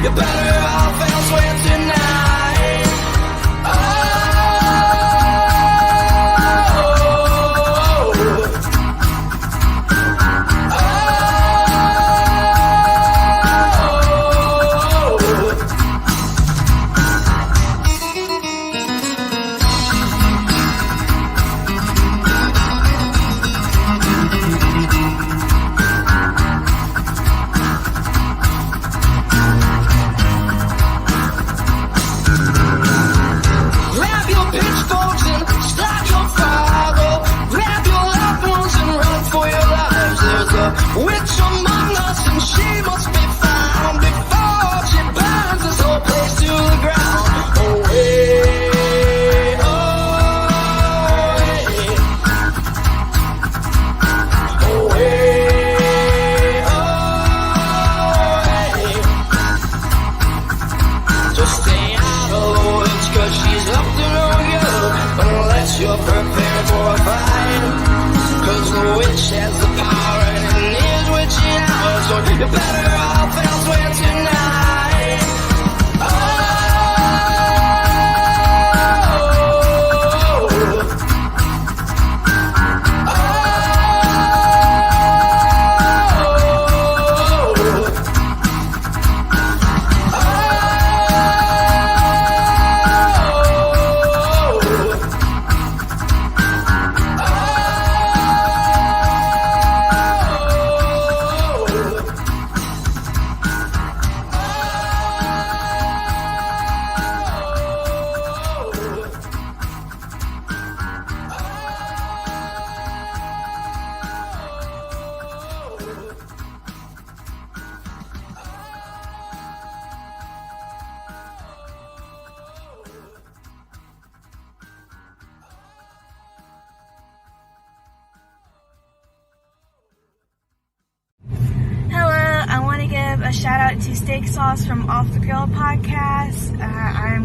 you're better off elsewhere tonight. Which among us, and she must be found before she burns this whole place to the ground. Away, away, away. Just stay out of the woods, 'cause she's up to no good unless you're prepared for a fight. 'Cause the witch has the power and so you're better off elsewhere tonight. A shout out to Steak Sauce from Off the Grill podcast. I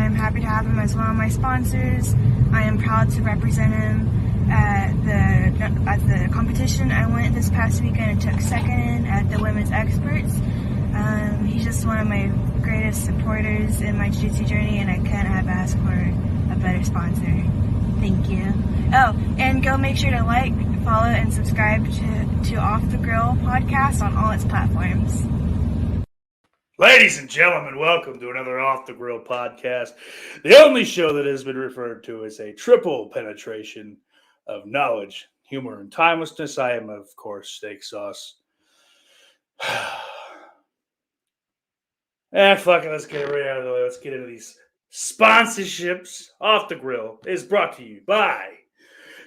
am happy to have him as one of my sponsors. I am proud to represent him at the competition I went this past weekend and took second at the Women's Experts. He's just one of my greatest supporters in my jiu-jitsu journey, and I couldn't have asked for a better sponsor. Thank you. Oh, and go make sure to like, follow, and subscribe to Off the Grill podcast on all its platforms. Ladies and gentlemen, welcome to another Off the Grill podcast, the only show that has been referred to as a triple penetration of knowledge, humor, and timelessness. I am, of course, Steak Sauce. Fuck it, let's get it right out of the way. Let's get into these sponsorships. Off the Grill is brought to you by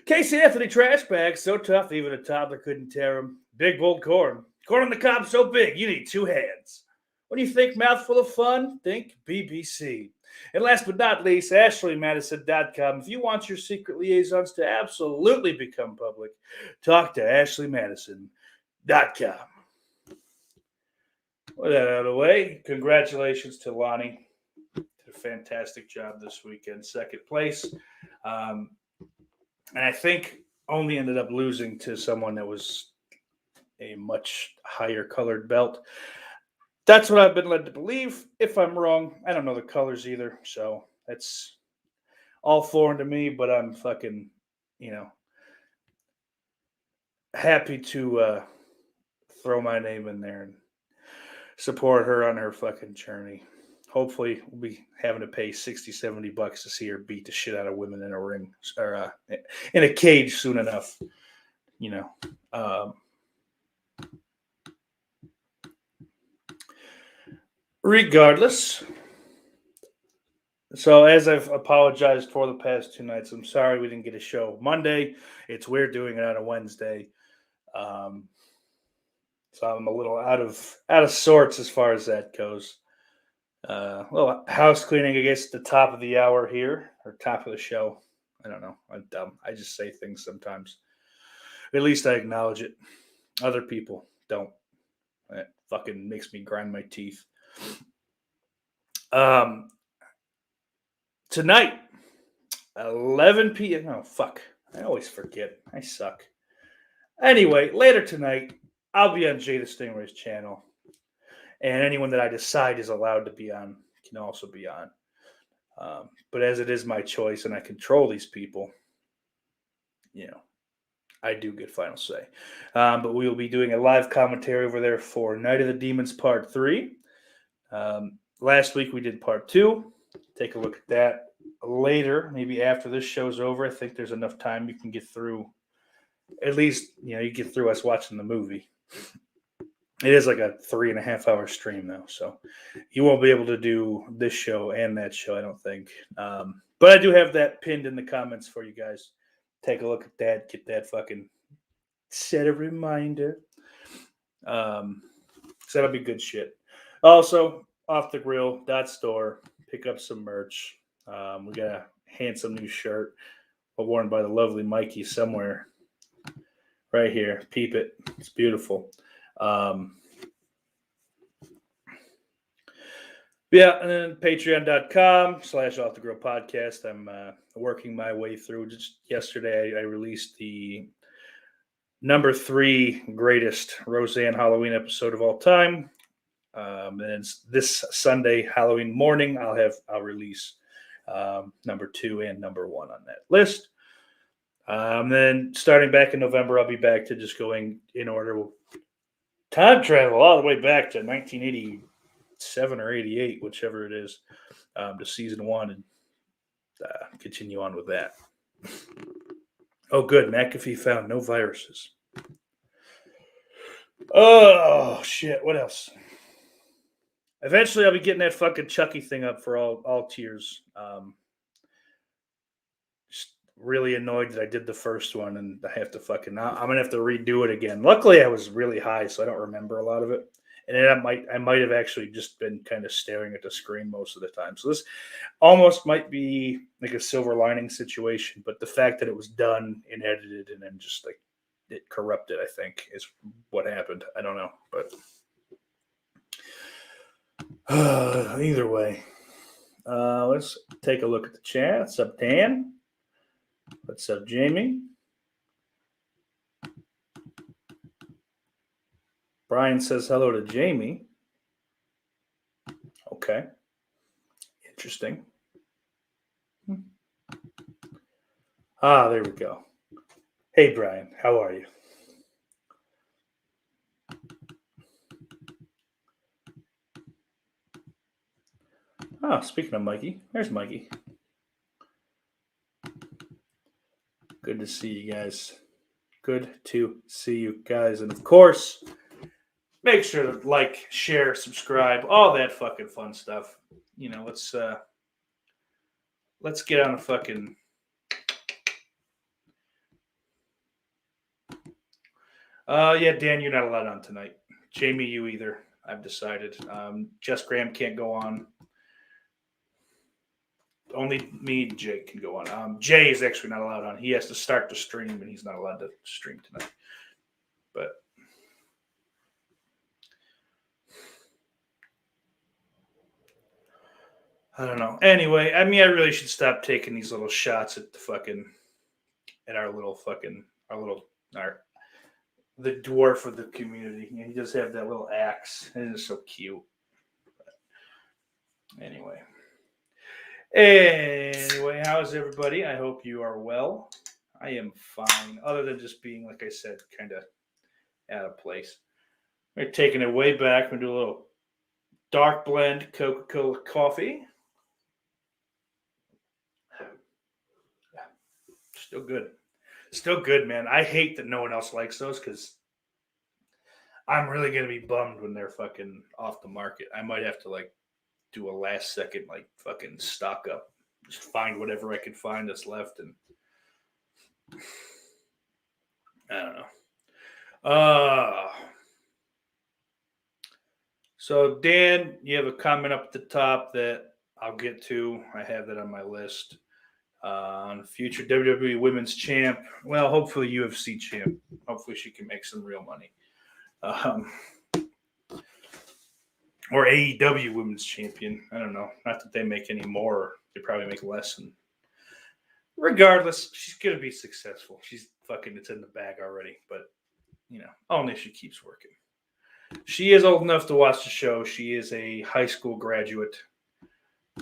Casey Anthony trash bags, so tough even a toddler couldn't tear them. Big bold corn. Corn on the cob so big you need two hands. When you think mouthful of fun, think BBC. And last but not least, AshleyMadison.com. If you want your secret liaisons to absolutely become public, talk to AshleyMadison.com. With that out of the way, congratulations to Lonnie. Did a fantastic job this weekend, second place. And I think only ended up losing to someone that was a much higher colored belt. That's what I've been led to believe. If I'm wrong, I don't know the colors either. So that's all foreign to me, but I'm fucking, happy to throw my name in there and support her on her fucking journey. Hopefully we'll be having to pay $60-$70 to see her beat the shit out of women in a ring or in a cage soon enough. Regardless, so as I've apologized for the past 2 nights, I'm sorry we didn't get a show Monday. It's weird doing it on a Wednesday. So I'm a little out of sorts as far as that goes. A little house cleaning, I guess, at the top of the hour here, or top of the show. I don't know. I'm dumb. I just say things sometimes. At least I acknowledge it. Other people don't. It fucking makes me grind my teeth. Tonight, 11 p.m. Oh, fuck. I always forget. I suck. Anyway, later tonight, I'll be on Jay the Stingray's channel. and anyone that I decide is allowed to be on can also be on. But as it is my choice and I control these people, I do get final say. But we will be doing a live commentary over there for Night of the Demons Part 3. Last week we did Part 2. Take a look at that later, maybe after this show's over. I think there's enough time you can get through. At least, you get through us watching the movie. It is like a 3.5 hour stream, though. So you won't be able to do this show and that show, I don't think. But I do have that pinned in the comments for you guys. Take a look at that. Get that fucking set a reminder. So that'll be good shit. Also, offthegrill.store. Pick up some merch. We got a handsome new shirt worn by the lovely Mikey somewhere. Right here. Peep it. It's beautiful. Yeah, and then patreon.com/offthegrill podcast. I'm working my way through. Just yesterday, I released the number 3 greatest Roseanne Halloween episode of all time. And this Sunday, Halloween morning, I'll release number 2 and number 1 on that list. Then starting back in November, I'll be back to just going in order. We'll time travel all the way back to 1987 or 88, whichever it is, to season 1 and continue on with that. Oh, good. McAfee found no viruses. Oh, shit. What else? Eventually, I'll be getting that fucking Chucky thing up for all tiers. Just really annoyed that I did the first one, and I have to I'm gonna have to redo it again. Luckily, I was really high, so I don't remember a lot of it, and then I might have actually just been kind of staring at the screen most of the time. So this almost might be like a silver lining situation, but the fact that it was done and edited and then just like it corrupted, I think, is what happened. I don't know, but. Either way, let's take a look at the chat. What's up, Dan? What's up, Jamie? Brian says hello to Jamie. Okay. Interesting. There we go. Hey, Brian. How are you? Oh, speaking of Mikey, there's Mikey. Good to see you guys. Good to see you guys. And of course, make sure to like, share, subscribe, all that fucking fun stuff. Let's get on a fucking. Yeah, Dan, you're not allowed on tonight. Jamie, you either. I've decided. Jess Graham can't go on. Only me and Jake can go on. Jay is actually not allowed on. He has to start the stream, and he's not allowed to stream tonight. But I don't know. Anyway, I really should stop taking these little shots at the dwarf of the community. He does have that little axe. It is so cute. But anyway, how's everybody? I hope you are well. I am fine, other than just being, like I said, kind of out of place. We're taking it way back. We're going to do a little dark blend Coca-Cola coffee. Still good, man. I hate that no one else likes those because I'm really going to be bummed when they're fucking off the market. I might have to do a last second fucking stock up. Just find whatever I can find that's left, and I don't know. So Dan, you have a comment up at the top that I'll get to. I have that on my list. On future WWE Women's Champ. Well, hopefully UFC Champ. Hopefully she can make some real money. Or AEW Women's Champion. I don't know. Not that they make any more. They probably make less. And regardless, she's going to be successful. It's in the bag already. But, only if she keeps working. She is old enough to watch the show. She is a high school graduate.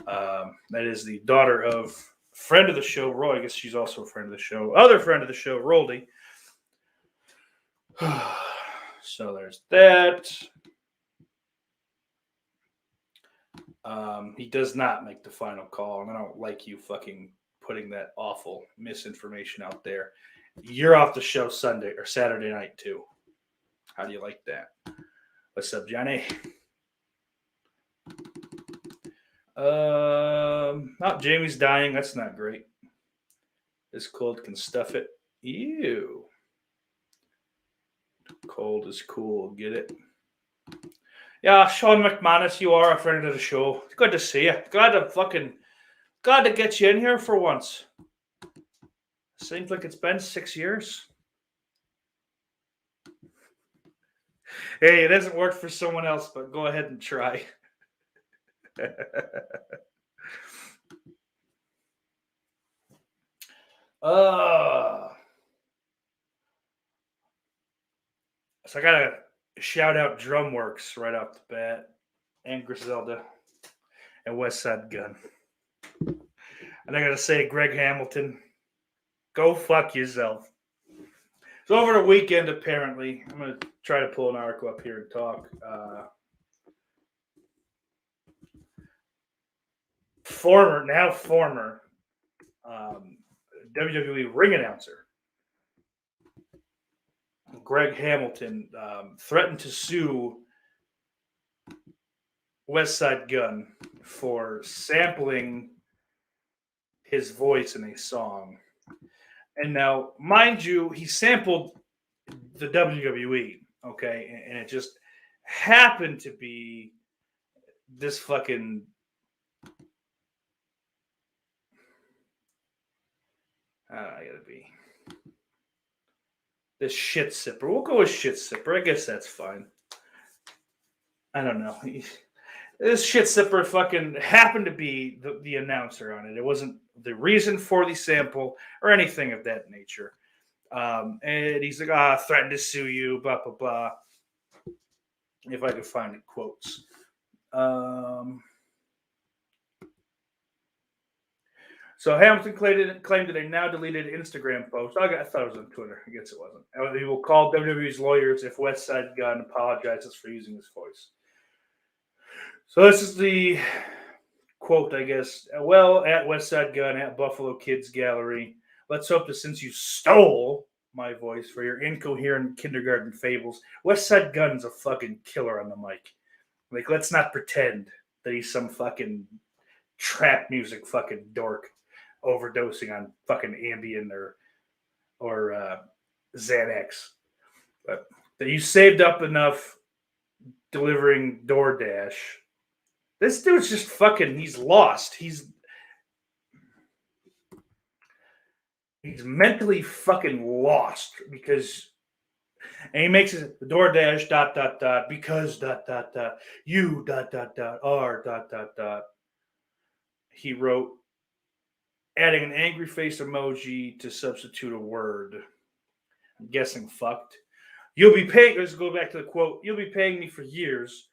That is the daughter of friend of the show, Roy. I guess she's also a friend of the show. Other friend of the show, Roldy. So there's that. He does not make the final call, and I don't like you fucking putting that awful misinformation out there. You're off the show Sunday or Saturday night too. How do you like that? What's up, Johnny? Jamie's dying. That's not great. This cold can stuff it. Ew. Cold is cool. Get it? Yeah, Sean McManus, you are a friend of the show. Good to see you. Glad to get you in here for once. Seems like it's been 6 years. Hey, it hasn't worked for someone else, but go ahead and try. So I gotta shout out Drumworks right off the bat, and Griselda, and West Side Gun. And I gotta say, Greg Hamilton, go fuck yourself. So over the weekend, apparently, I'm gonna try to pull an article up here and talk. Former WWE ring announcer Greg Hamilton threatened to sue West Side Gun for sampling his voice in a song. And now, mind you, he sampled the WWE, okay? And it just happened to be this fucking... I gotta be... This shit sipper. We'll go with shit sipper. I guess that's fine. I don't know. This shit sipper fucking happened to be the announcer on it. It wasn't the reason for the sample or anything of that nature. And he's like, threatened to sue you, blah, blah, blah. If I could find it, quotes. So Hamilton claimed that a now deleted Instagram post. I thought it was on Twitter. I guess it wasn't. He will call WWE's lawyers if West Side Gun apologizes for using his voice. So this is the quote, I guess. Well, at West Side Gun, at Buffalo Kids Gallery, let's hope that since you stole my voice for your incoherent kindergarten fables, West Side Gun's a fucking killer on the mic. Like, let's not pretend that he's some fucking trap music fucking dork overdosing on fucking Ambien or Xanax. But that you saved up enough delivering DoorDash. This dude's just fucking, he's lost. He's mentally fucking lost because, and he makes it the DoorDash ... because ... you ... are ... He wrote, adding an angry face emoji to substitute a word. I'm guessing fucked. You'll be paying, let's go back to the quote, you'll be paying me for years.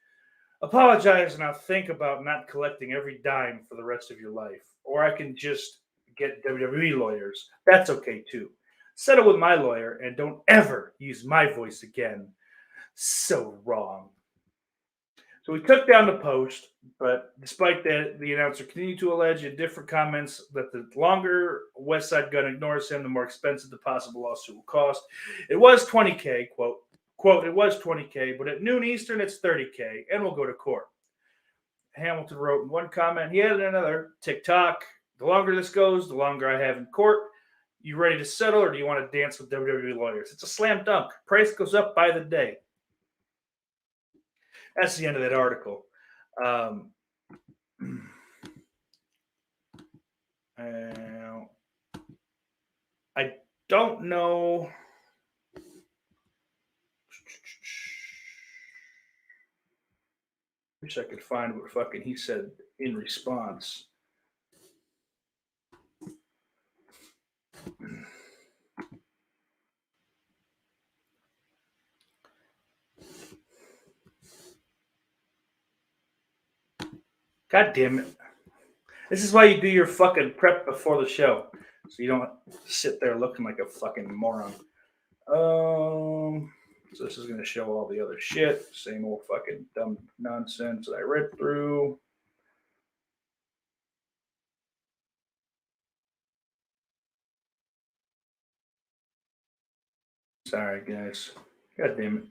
Apologize and I'll think about not collecting every dime for the rest of your life. Or I can just get WWE lawyers. That's okay too. Settle with my lawyer and don't ever use my voice again. So wrong. So we took down the post, but despite that, the announcer continued to allege in different comments that the longer West Side Gun ignores him, the more expensive the possible lawsuit will cost. It was $20K, quote, it was $20K, but at noon Eastern, it's $30K, and we'll go to court. Hamilton wrote in one comment, he added another, TikTok, the longer this goes, the longer I have in court. You ready to settle, or do you want to dance with WWE lawyers? It's a slam dunk. Price goes up by the day. That's the end of that article. I don't know. Wish I could find what fucking he said in response. God damn it. This is why you do your fucking prep before the show. So you don't sit there looking like a fucking moron. So this is going to show all the other shit. Same old fucking dumb nonsense that I read through. Sorry, guys. God damn it.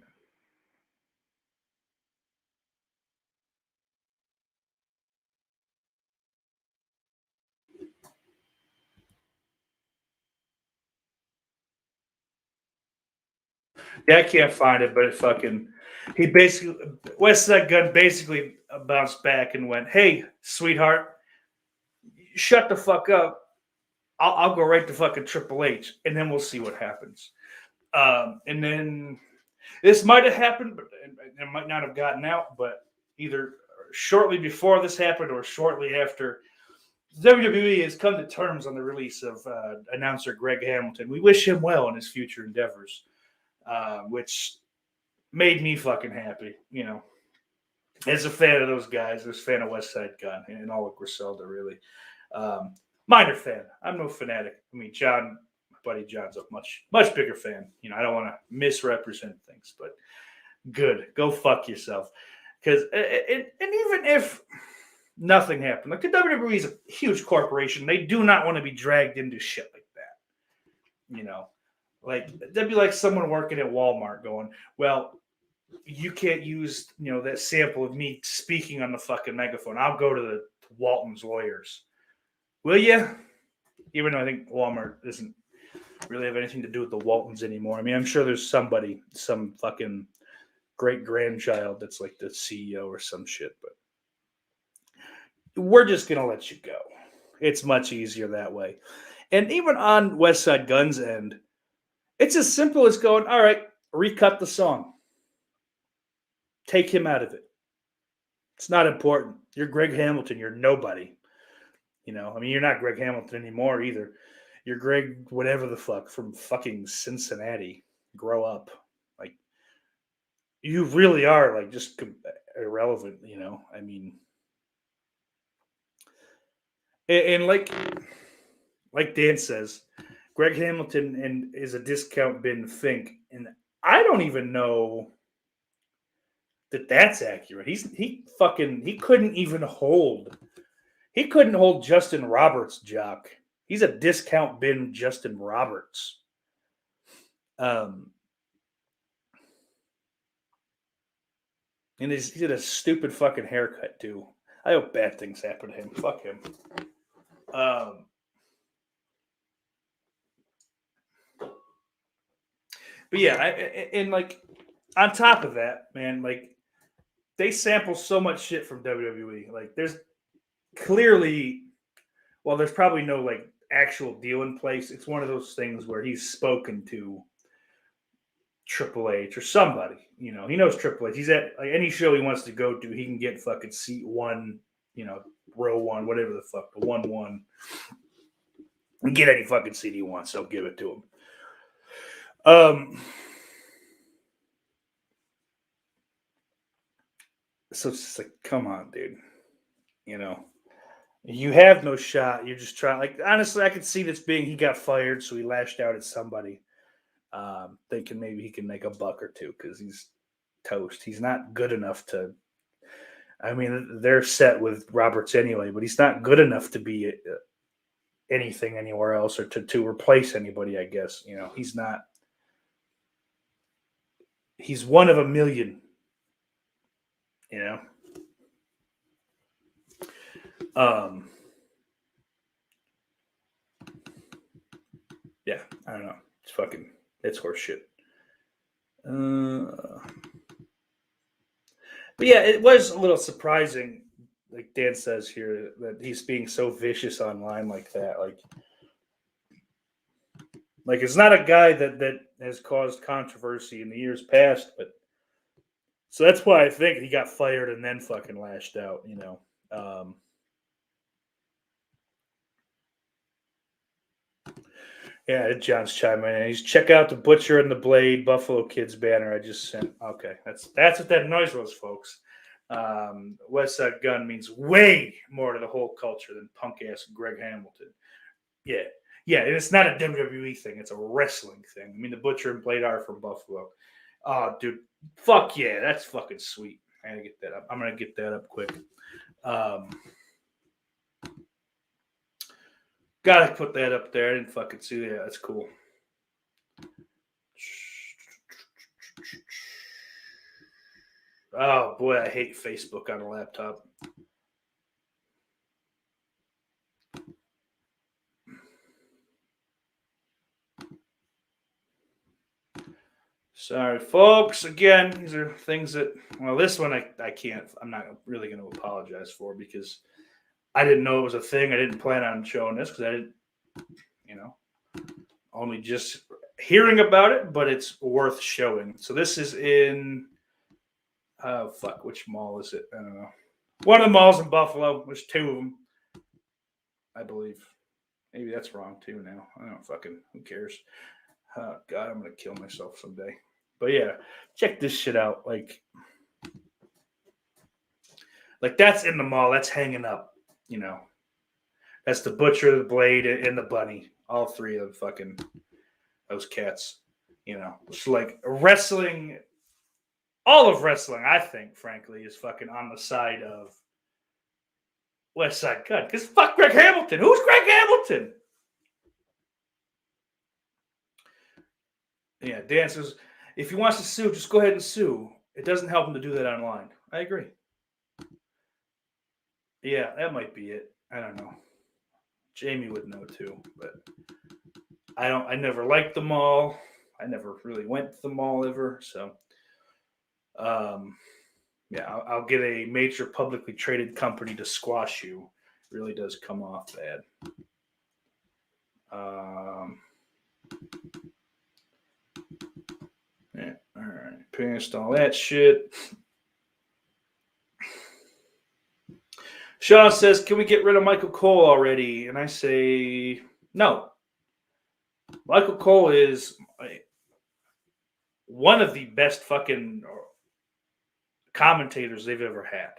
Yeah, I can't find it, but it fucking he basically West Side Gun basically bounced back and went, "Hey, sweetheart, shut the fuck up. I'll go right to fucking Triple H, and then we'll see what happens." And then this might have happened, but it might not have gotten out. But either shortly before this happened or shortly after, WWE has come to terms on the release of announcer Greg Hamilton. We wish him well in his future endeavors, which made me fucking happy. You know, as a fan of those guys, as a fan of West Side Gun and all of Griselda, really. Minor fan. I'm no fanatic. I mean, John, my buddy John's a much bigger fan. You know, I don't want to misrepresent things, but good. Go fuck yourself. Because and even if nothing happened, like the WWE is a huge corporation, they do not want to be dragged into shit like that. You know, like that'd be like someone working at Walmart going, "Well, you can't use that sample of me speaking on the fucking megaphone. I'll go to the Walton's lawyers." Will you? Even though I think Walmart doesn't really have anything to do with the Waltons anymore. I mean, I'm sure there's somebody, some fucking great grandchild that's like the CEO or some shit, but we're just going to let you go. It's much easier that way. And even on West Side Gun's end, it's as simple as going, all right, recut the song. Take him out of it. It's not important. You're Greg Hamilton. You're nobody. You know, I mean, you're not Greg Hamilton anymore either. You're Greg whatever the fuck from fucking Cincinnati. Grow up. Like, you really are, like, just irrelevant, you know? I mean, and like Dan says, Greg Hamilton is a discount bin Fink. And I don't even know that that's accurate. He couldn't even hold. He couldn't hold Justin Roberts' jock. He's a discount bin Justin Roberts. And he did a stupid fucking haircut too. I hope bad things happen to him. Fuck him. But yeah, and like on top of that, man, like they sample so much shit from WWE. Like there's clearly, well, there's probably no like actual deal in place. It's one of those things where he's spoken to Triple H or somebody. You know, he knows Triple H. He's at like any show he wants to go to. He can get fucking seat 1, row 1, whatever the fuck, the 1-1, and get any fucking seat he wants. They'll give it to him. So it's just like, come on, dude. You know, you have no shot. You're just trying. Like, honestly, I could see this being he got fired, so he lashed out at somebody, thinking maybe he can make a buck or two because he's toast. He's not good enough to. I mean, they're set with Roberts anyway, but he's not good enough to be anything anywhere else or to replace anybody. I guess he's not. He's one of a million. Yeah, I don't know. It's horse shit. But yeah, it was a little surprising, like Dan says here, that he's being so vicious online like that. Like it's not a guy that has caused controversy in the years past, but so that's why I think he got fired and then fucking lashed out, Yeah, John's chiming in. He's check out the Butcher and the Blade Buffalo Kids banner I just sent. Okay, that's what that noise was, folks. West Side Gun means way more to the whole culture than punk ass Greg Hamilton. Yeah. Yeah, and it's not a WWE thing. It's a wrestling thing. I mean, the Butcher and Blade are from Buffalo. Oh, dude. Fuck yeah. That's fucking sweet. I gotta get that up. I'm going to get that up quick. Gotta put that up there. I didn't fucking see that. That's cool. Oh, boy. I hate Facebook on a laptop. Sorry, folks. Again, these are things that, well, this one I can't, I'm not really going to apologize for because I didn't know it was a thing. I didn't plan on showing this because I didn't, only just hearing about it, but it's worth showing. So this is in, which mall is it? I don't know. One of the malls in Buffalo. There's two of them, I believe. Maybe that's wrong too now. I don't fucking, who cares? Oh, God, I'm going to kill myself someday. But yeah, check this shit out. Like that's in the mall. That's hanging up, That's the Butcher, the Blade, and the Bunny. All three of fucking those cats. It's like wrestling. All of wrestling, I think, frankly, is fucking on the side of West Side Gun. Because fuck Greg Hamilton. Who's Greg Hamilton? Yeah, Dan says, if he wants to sue, just go ahead and sue. It doesn't help him to do that online. I agree. Yeah, that might be it. I don't know. Jamie would know too, but I never liked the mall. I never really went to the mall ever, so yeah, I'll get a major publicly traded company to squash you. It really does come off bad. Yeah, all right. Past all that shit. Sean says, can we get rid of Michael Cole already? And I say, no. Michael Cole is one of the best fucking commentators they've ever had.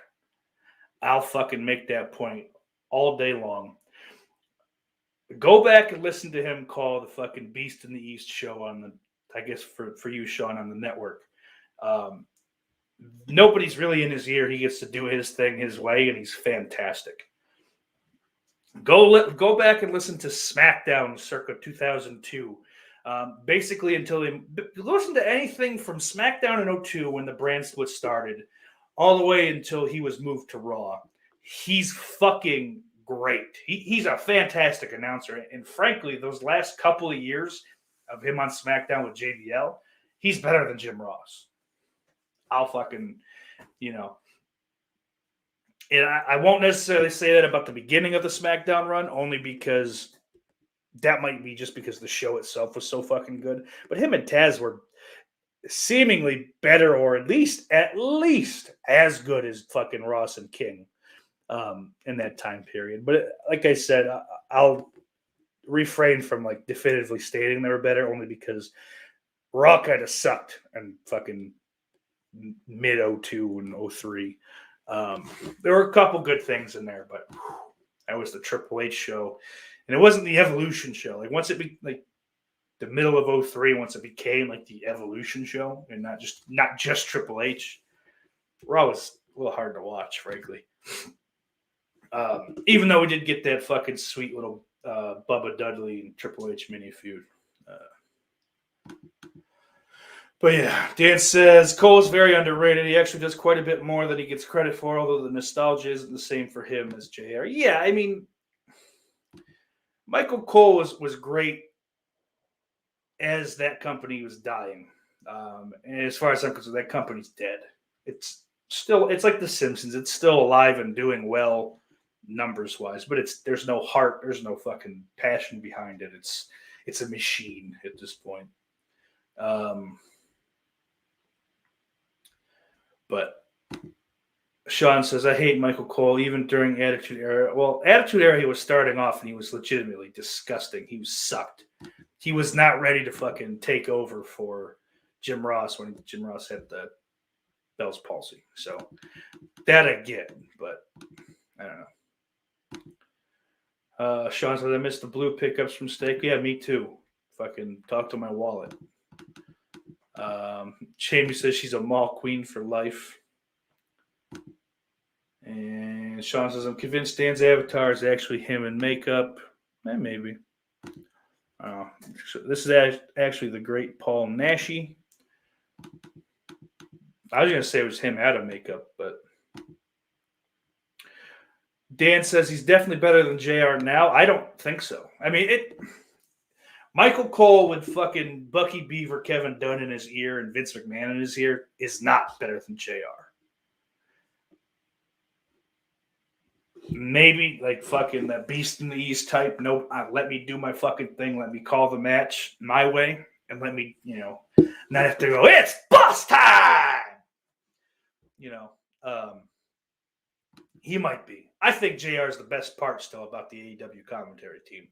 I'll fucking make that point all day long. Go back and listen to him call the fucking Beast in the East show on the, I guess for you, Sean, on the network. Nobody's really in his ear. He gets to do his thing his way, and he's fantastic. Go back and listen to SmackDown circa 2002. Basically, until they listen to anything from SmackDown in 2002 when the brand split started, all the way until he was moved to Raw. He's fucking great. He's a fantastic announcer. And frankly, those last couple of years of him on SmackDown with JBL, he's better than Jim Ross. I'll fucking, and I won't necessarily say that about the beginning of the SmackDown run, only because that might be just because the show itself was so fucking good. But him and Taz were seemingly better, or at least as good as fucking Ross and King in that time period. But like I said, I'll refrain from like definitively stating they were better, only because Raw kind of sucked and fucking mid 2002 and 2003. There were a couple good things in there, but that was the Triple H show, and it wasn't the Evolution show. Like once it be like the middle of 2003, once it became like the Evolution show and not just Triple H, Raw was a little hard to watch, frankly. Even though we did get that fucking sweet little Bubba Dudley and Triple H mini feud. But yeah, Dan says Cole is very underrated. He actually does quite a bit more than he gets credit for, although the nostalgia isn't the same for him as JR. Yeah, I mean, Michael Cole was great as that company was dying. And as far as I'm concerned, that company's dead. It's like The Simpsons. It's still alive and doing well numbers-wise, but there's no heart, there's no fucking passion behind it. It's a machine at this point. But Sean says, I hate Michael Cole, even during Attitude Era. Well, Attitude Era, he was starting off, and he was legitimately disgusting. He was sucked. He was not ready to fucking take over for Jim Ross when Jim Ross had the Bell's palsy. So that I get, but I don't know. Sean says, I missed the blue pickups from Steak. Yeah, me too. Fucking talk to my wallet. Jamie says she's a mall queen for life. And Sean says, I'm convinced Dan's avatar is actually him in makeup. Maybe. So this is actually the great Paul Nashi. I was going to say it was him out of makeup, but Dan says he's definitely better than JR now. I don't think so. I mean, Michael Cole with fucking Bucky Beaver, Kevin Dunn in his ear, and Vince McMahon in his ear is not better than JR. Maybe like fucking that Beast in the East type. No, let me do my fucking thing. Let me call the match my way, and let me, not have to go. It's boss time. He might be. I think JR is the best part still about the AEW commentary team.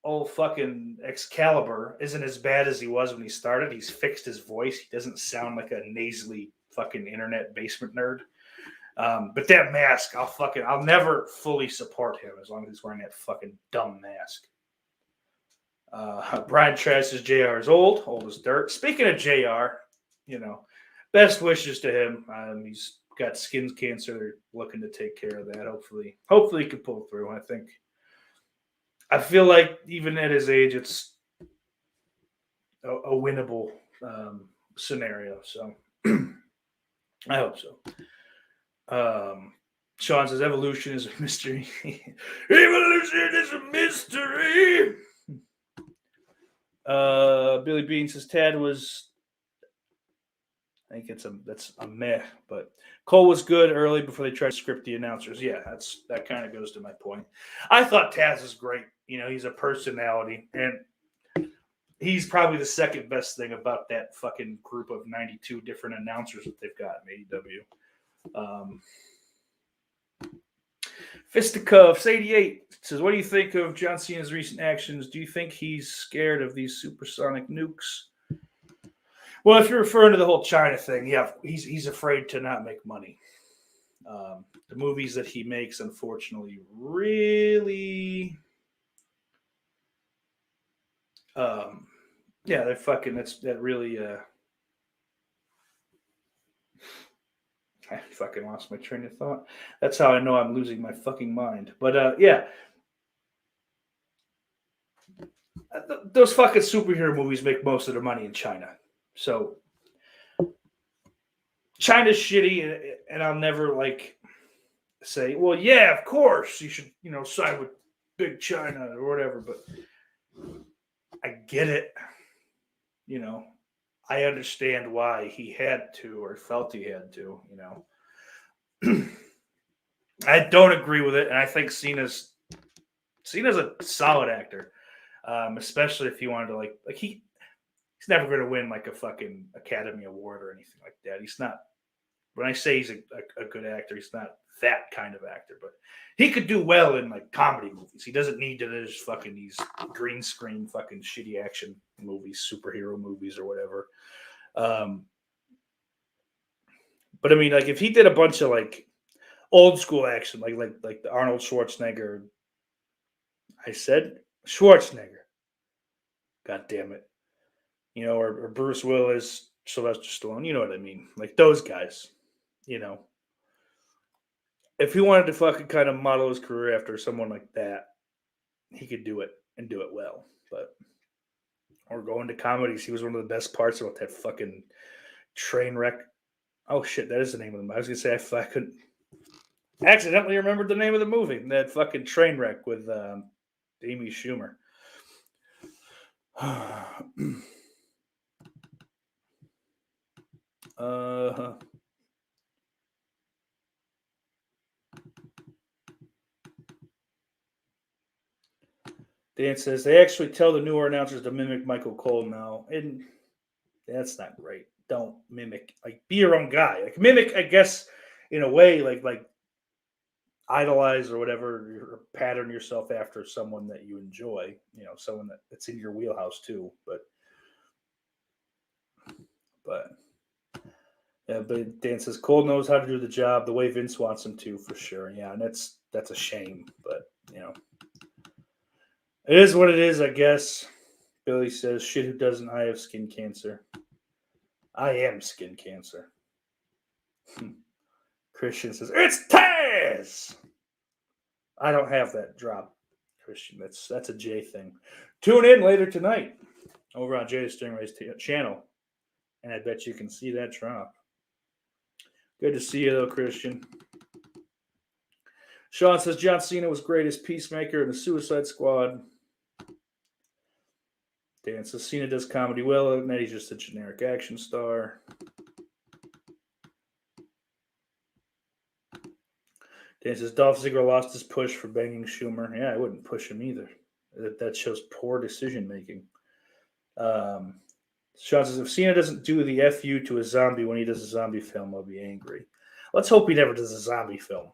Old fucking Excalibur isn't as bad as he was when he started. He's fixed his voice. He doesn't sound like a nasally fucking internet basement nerd. But that mask, I'll never fully support him as long as he's wearing that fucking dumb mask. Brian Trash says JR is old as dirt. Speaking of JR, best wishes to him. He's got skin cancer. They're looking to take care of that. Hopefully he can pull through. I feel like even at his age, it's a winnable scenario. So I hope so. Sean says evolution is a mystery. Evolution is a mystery. Billy Bean says Tad was. I think that's a meh, but Cole was good early before they tried to script the announcers. Yeah, that kind of goes to my point. I thought Taz is great. He's a personality, and he's probably the second best thing about that fucking group of 92 different announcers that they've got in AEW. Fisticuffs 88 says, what do you think of John Cena's recent actions? Do you think he's scared of these supersonic nukes? Well, if you're referring to the whole China thing, yeah, he's afraid to not make money. The movies that he makes, unfortunately, really, they're fucking. That really. I fucking lost my train of thought. That's how I know I'm losing my fucking mind. But those fucking superhero movies make most of their money in China. So China's shitty, and I'll never say, well, yeah, of course you should, side with big China or whatever. But I get it. I understand why he had to or felt he had to. I don't agree with it, and I think Cena's a solid actor, especially if he wanted to he's never going to win a fucking Academy Award or anything like that. He's not. When I say he's a good actor, he's not that kind of actor, but he could do well in comedy movies. He doesn't need to just fucking these green screen fucking shitty action movies, superhero movies or whatever. But I mean, if he did a bunch of old school action, like the Arnold Schwarzenegger. I said Schwarzenegger. God damn it. Or Bruce Willis, Sylvester Stallone. You know what I mean? Those guys. If he wanted to fucking kind of model his career after someone like that, he could do it and do it well. But or going to comedies, he was one of the best parts about that fucking train wreck. Oh shit, that is the name of the movie. I was gonna say I couldn't accidentally remembered the name of the movie. That fucking train wreck with Amy Schumer. Dan says they actually tell the newer announcers to mimic Michael Cole now, and that's not great. Don't mimic. Be your own guy. Mimic, I guess, in a way, like idolize or whatever, or pattern yourself after someone that you enjoy. Someone that's in your wheelhouse too. But Yeah, but Dan says Cole knows how to do the job the way Vince wants him to, for sure. Yeah, and that's a shame, but it is what it is, I guess. Billy says, "Shit, who doesn't? I have skin cancer. I am skin cancer." Christian says, "It's Taz." I don't have that drop, Christian. That's a Jay thing. Tune in later tonight over on Jay Stingray's channel, and I bet you can see that drop. Good to see you, though, Christian. Sean says John Cena was great as Peacemaker in the Suicide Squad. Dan says Cena does comedy well, and that he's just a generic action star. Dan says Dolph Ziggler lost his push for banging Schumer. Yeah, I wouldn't push him either. That shows poor decision making. Sean says if Cena doesn't do the FU to a zombie when he does a zombie film, I'll be angry. Let's hope he never does a zombie film.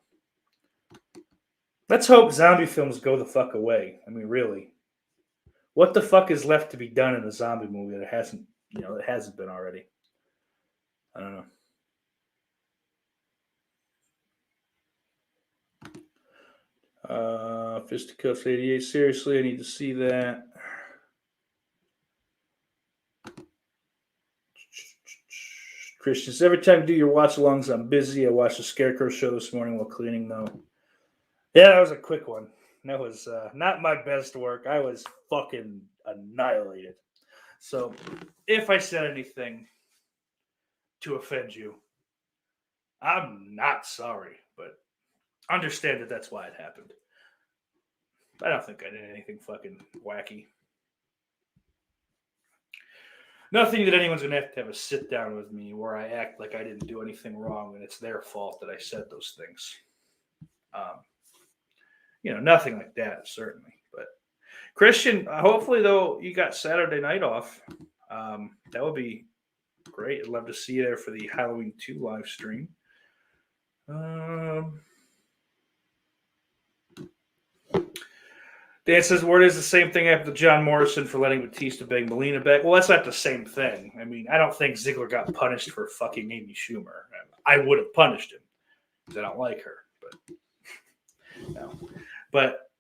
Let's hope zombie films go the fuck away. I mean, really. What the fuck is left to be done in a zombie movie that hasn't been already? I don't know. Fisticuffs 88. Seriously, I need to see that. Christians, every time you do your watch alongs, I'm busy. I watched the Scarecrow Show this morning while cleaning, though. Yeah, that was a quick one. That was not my best work. I was fucking annihilated. So, if I said anything to offend you, I'm not sorry, but understand that that's why it happened. I don't think I did anything fucking wacky. Nothing that anyone's going to have a sit down with me where I act like I didn't do anything wrong and it's their fault that I said those things. Nothing like that, certainly. But Christian, hopefully, though, you got Saturday night off. That would be great. I'd love to see you there for the Halloween 2 live stream. Dan says, word is the same thing happened to John Morrison for letting Batista bang Melina back. Well, that's not the same thing. I mean, I don't think Ziggler got punished for fucking Amy Schumer. I would have punished him because I don't like her. But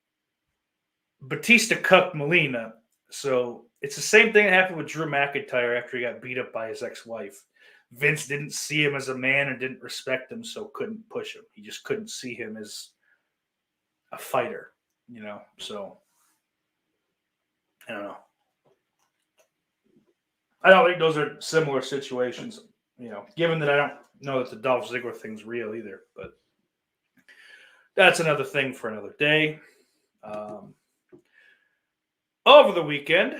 Batista cucked Melina. So it's the same thing that happened with Drew McIntyre after he got beat up by his ex-wife. Vince didn't see him as a man and didn't respect him, so couldn't push him. He just couldn't see him as a fighter. So I don't know. I don't think those are similar situations, given that I don't know that the Dolph Ziggler thing's real either, but that's another thing for another day. Over the weekend,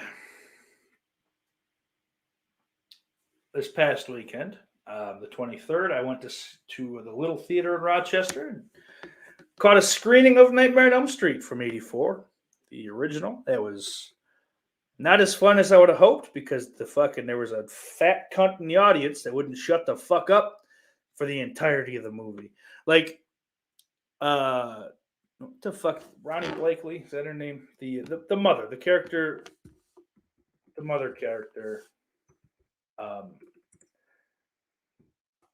this past weekend, the 23rd, I went to the Little Theater in Rochester and caught a screening of Nightmare on Elm Street from '84, the original. It was not as fun as I would have hoped because there was a fat cunt in the audience that wouldn't shut the fuck up for the entirety of the movie. Like, what the fuck? Ronnie Blakely, is that her name? The mother, the character, the mother character. I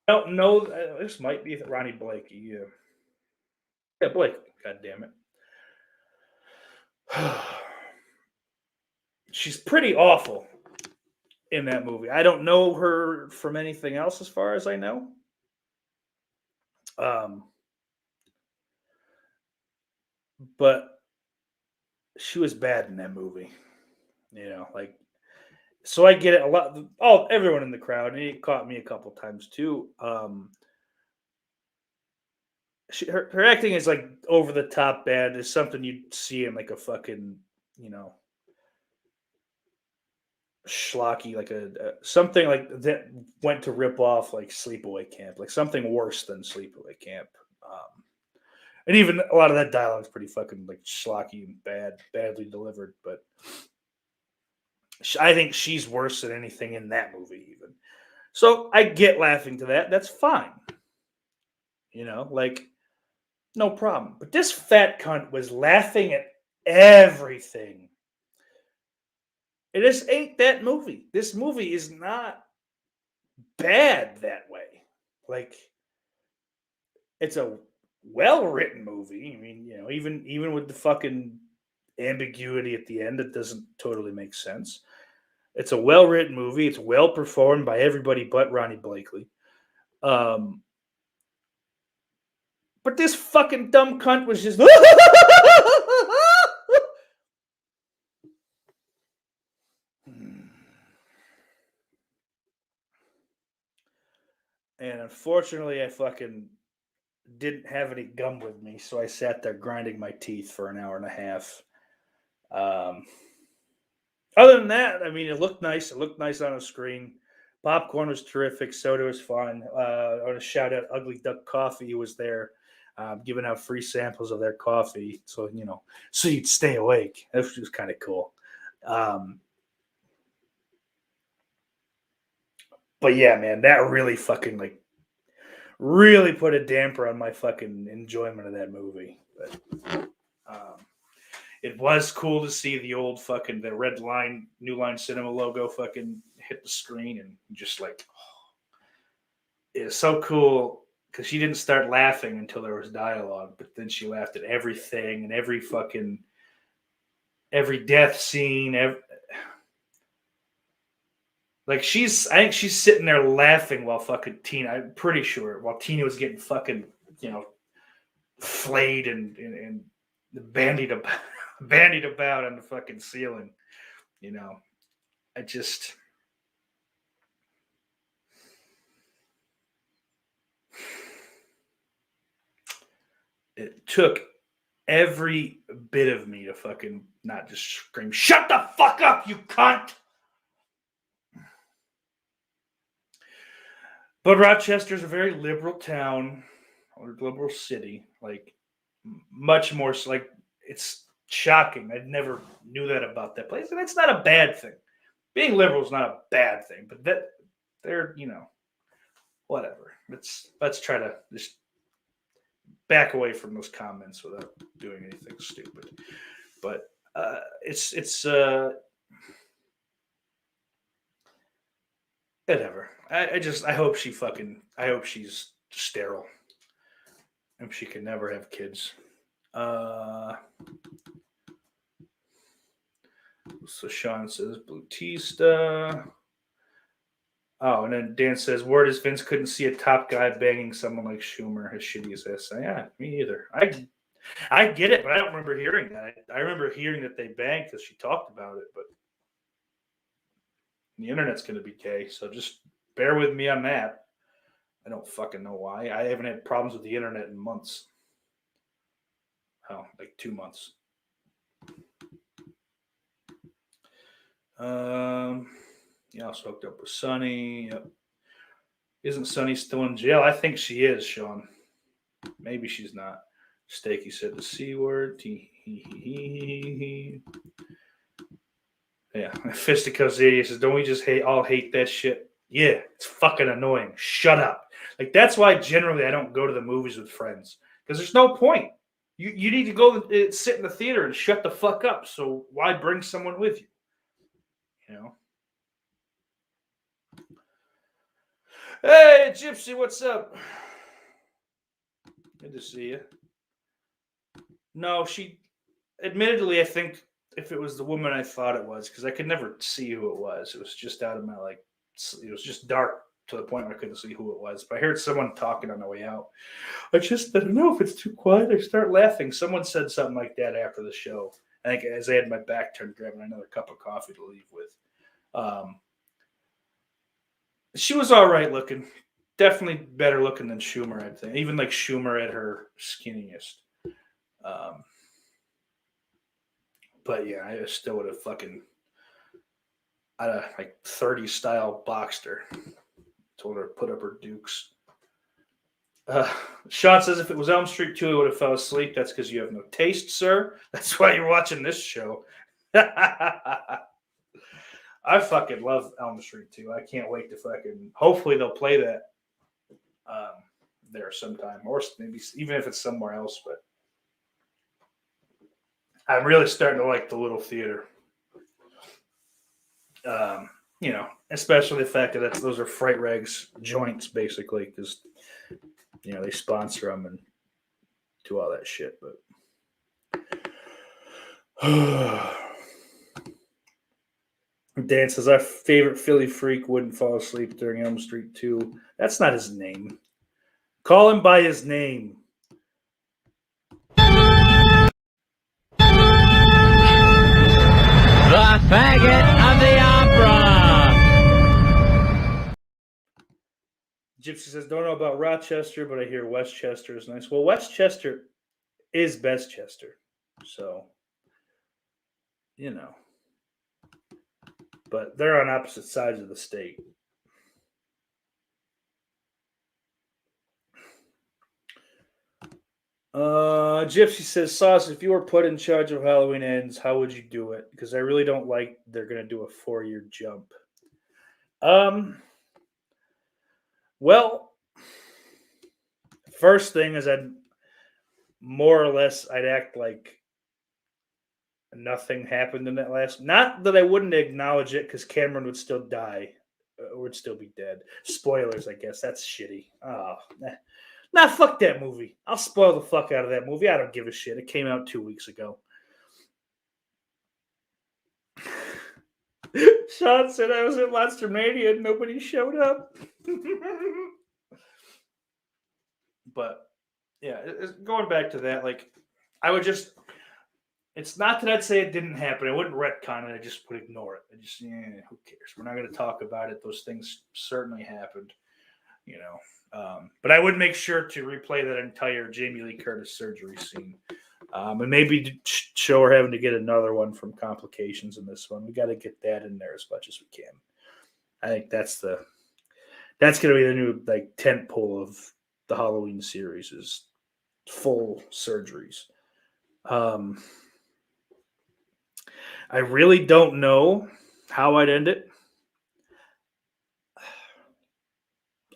don't know. This might be Ronnie Blakely. Yeah. Yeah, Blake. God damn it. She's pretty awful in that movie. I don't know her from anything else as far as I know. But she was bad in that movie. So I get it a lot. Everyone in the crowd, and it caught me a couple times too. Her acting is like over the top bad. It's something you'd see in like a fucking, schlocky, like something like that went to rip off like Sleepaway Camp, like something worse than Sleepaway Camp. And even a lot of that dialogue is pretty fucking like schlocky and badly delivered. But I think she's worse than anything in that movie even. So I get laughing to that. That's fine. No problem. But this fat cunt was laughing at everything. It just ain't that movie. This movie is not bad that way. Like, it's a well-written movie. I mean, even with the fucking ambiguity at the end, it doesn't totally make sense. It's a well-written movie. It's well performed by everybody but Ronnie Blakely. But this fucking dumb cunt was just. And unfortunately, I fucking didn't have any gum with me, so I sat there grinding my teeth for an hour and a half. Other than that, I mean, it looked nice. It looked nice on the screen. Popcorn was terrific. Soda was fun. I want to shout out Ugly Duck Coffee, who was there, giving out free samples of their coffee. So, so you'd stay awake. That was kind of cool. But yeah, man, that really fucking really put a damper on my fucking enjoyment of that movie. But it was cool to see the old fucking the red line New Line Cinema logo fucking hit the screen, and just it's so cool because she didn't start laughing until there was dialogue, but then she laughed at everything and every death scene. I think she's sitting there laughing while fucking Tina, I'm pretty sure, while Tina was getting fucking, flayed and bandied about on the fucking ceiling. It took every bit of me to fucking not just scream, "Shut the fuck up, you cunt!" But Rochester's a very liberal town, or liberal city. Much more it's shocking. I never knew that about that place, and it's not a bad thing. Being liberal is not a bad thing, but they're whatever. Let's try to just back away from those comments without doing anything stupid. But it's whatever. I hope she's sterile. I hope she can never have kids. So Sean says Bautista. Oh, and then Dan says, word is Vince couldn't see a top guy banging someone like Schumer, his shittiest ass. Yeah, me either. I get it, but I don't remember hearing that. I remember hearing that they banged because she talked about it, but the internet's going to be gay, so just bear with me on that. I don't fucking know why. I haven't had problems with the internet in months. Oh, 2 months. Yeah, I was hooked up with Sunny. Yep. Isn't Sunny still in jail? I think she is, Sean. Maybe she's not. Stakey said the C word. Yeah. Fistico Z says, don't we just all hate that shit? Yeah, it's fucking annoying. Shut up. That's why generally I don't go to the movies with friends. Because there's no point. You need to go sit in the theater and shut the fuck up. So why bring someone with you? Hey, Gypsy, what's up? Good to see you. No, admittedly, I think if it was the woman I thought it was, because I could never see who it was. It was just out of my, it was just dark to the point where I couldn't see who it was. But I heard someone talking on the way out. I don't know if it's too quiet. I start laughing. Someone said something like that after the show. I think as I had my back turned, grabbing another cup of coffee to leave with. She was all right looking. Definitely better looking than Schumer, I think. Even Schumer at her skinniest. But yeah, I still would have fucking out of 30 style boxed her. Told her to put up her dukes. Sean says if it was Elm Street 2, I would have fell asleep. That's because you have no taste, sir. That's why you're watching this show. I fucking love Elm Street 2. I can't wait to hopefully they'll play that there sometime, or maybe even if it's somewhere else. But I'm really starting to like the little theater. You know, especially the fact that those are Fright Rags joints, basically, because, you know, they sponsor them and do all that shit. But Dan says, our favorite Philly freak wouldn't fall asleep during Elm Street 2. That's not his name. Call him by his name. The faggot of the opera. Gypsy says, don't know about Rochester, but I hear Westchester is nice. Well, Westchester is Bestchester. So, you know. But they're on opposite sides of the state. Gypsy says, Sauce, if you were put in charge of Halloween Ends, how would you do it? Because I really don't like they're going to do a 4-year jump. Well, first thing is I'd act like nothing happened in that last. Not that I wouldn't acknowledge it, because Cameron would still die, or would still be dead. Spoilers, I guess. That's shitty. Oh, nah, fuck that movie. I'll spoil the fuck out of that movie. I don't give a shit. It came out 2 weeks ago. Sean said I was at Monster Mania and nobody showed up. But yeah, going back to that, like, I would just. It's not that I'd say it didn't happen. I wouldn't retcon it. I just would ignore it. I just, who cares? We're not going to talk about it. Those things certainly happened, you know. But I would make sure to replay that entire Jamie Lee Curtis surgery scene. And maybe show her having to get another one from complications in this one. We got to get that in there as much as we can. I think that's going to be the new like tent pole of the Halloween series is full surgeries. I really don't know how I'd end it.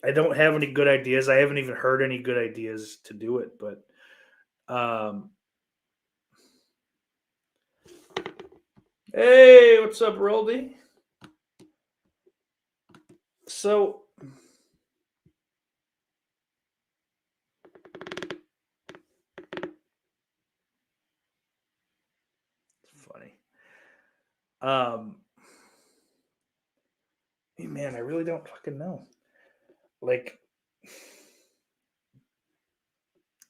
I don't have any good ideas. I haven't even heard any good ideas to do it, but hey, what's up, Roldy? So it's funny. Hey man, I really don't fucking know. Like,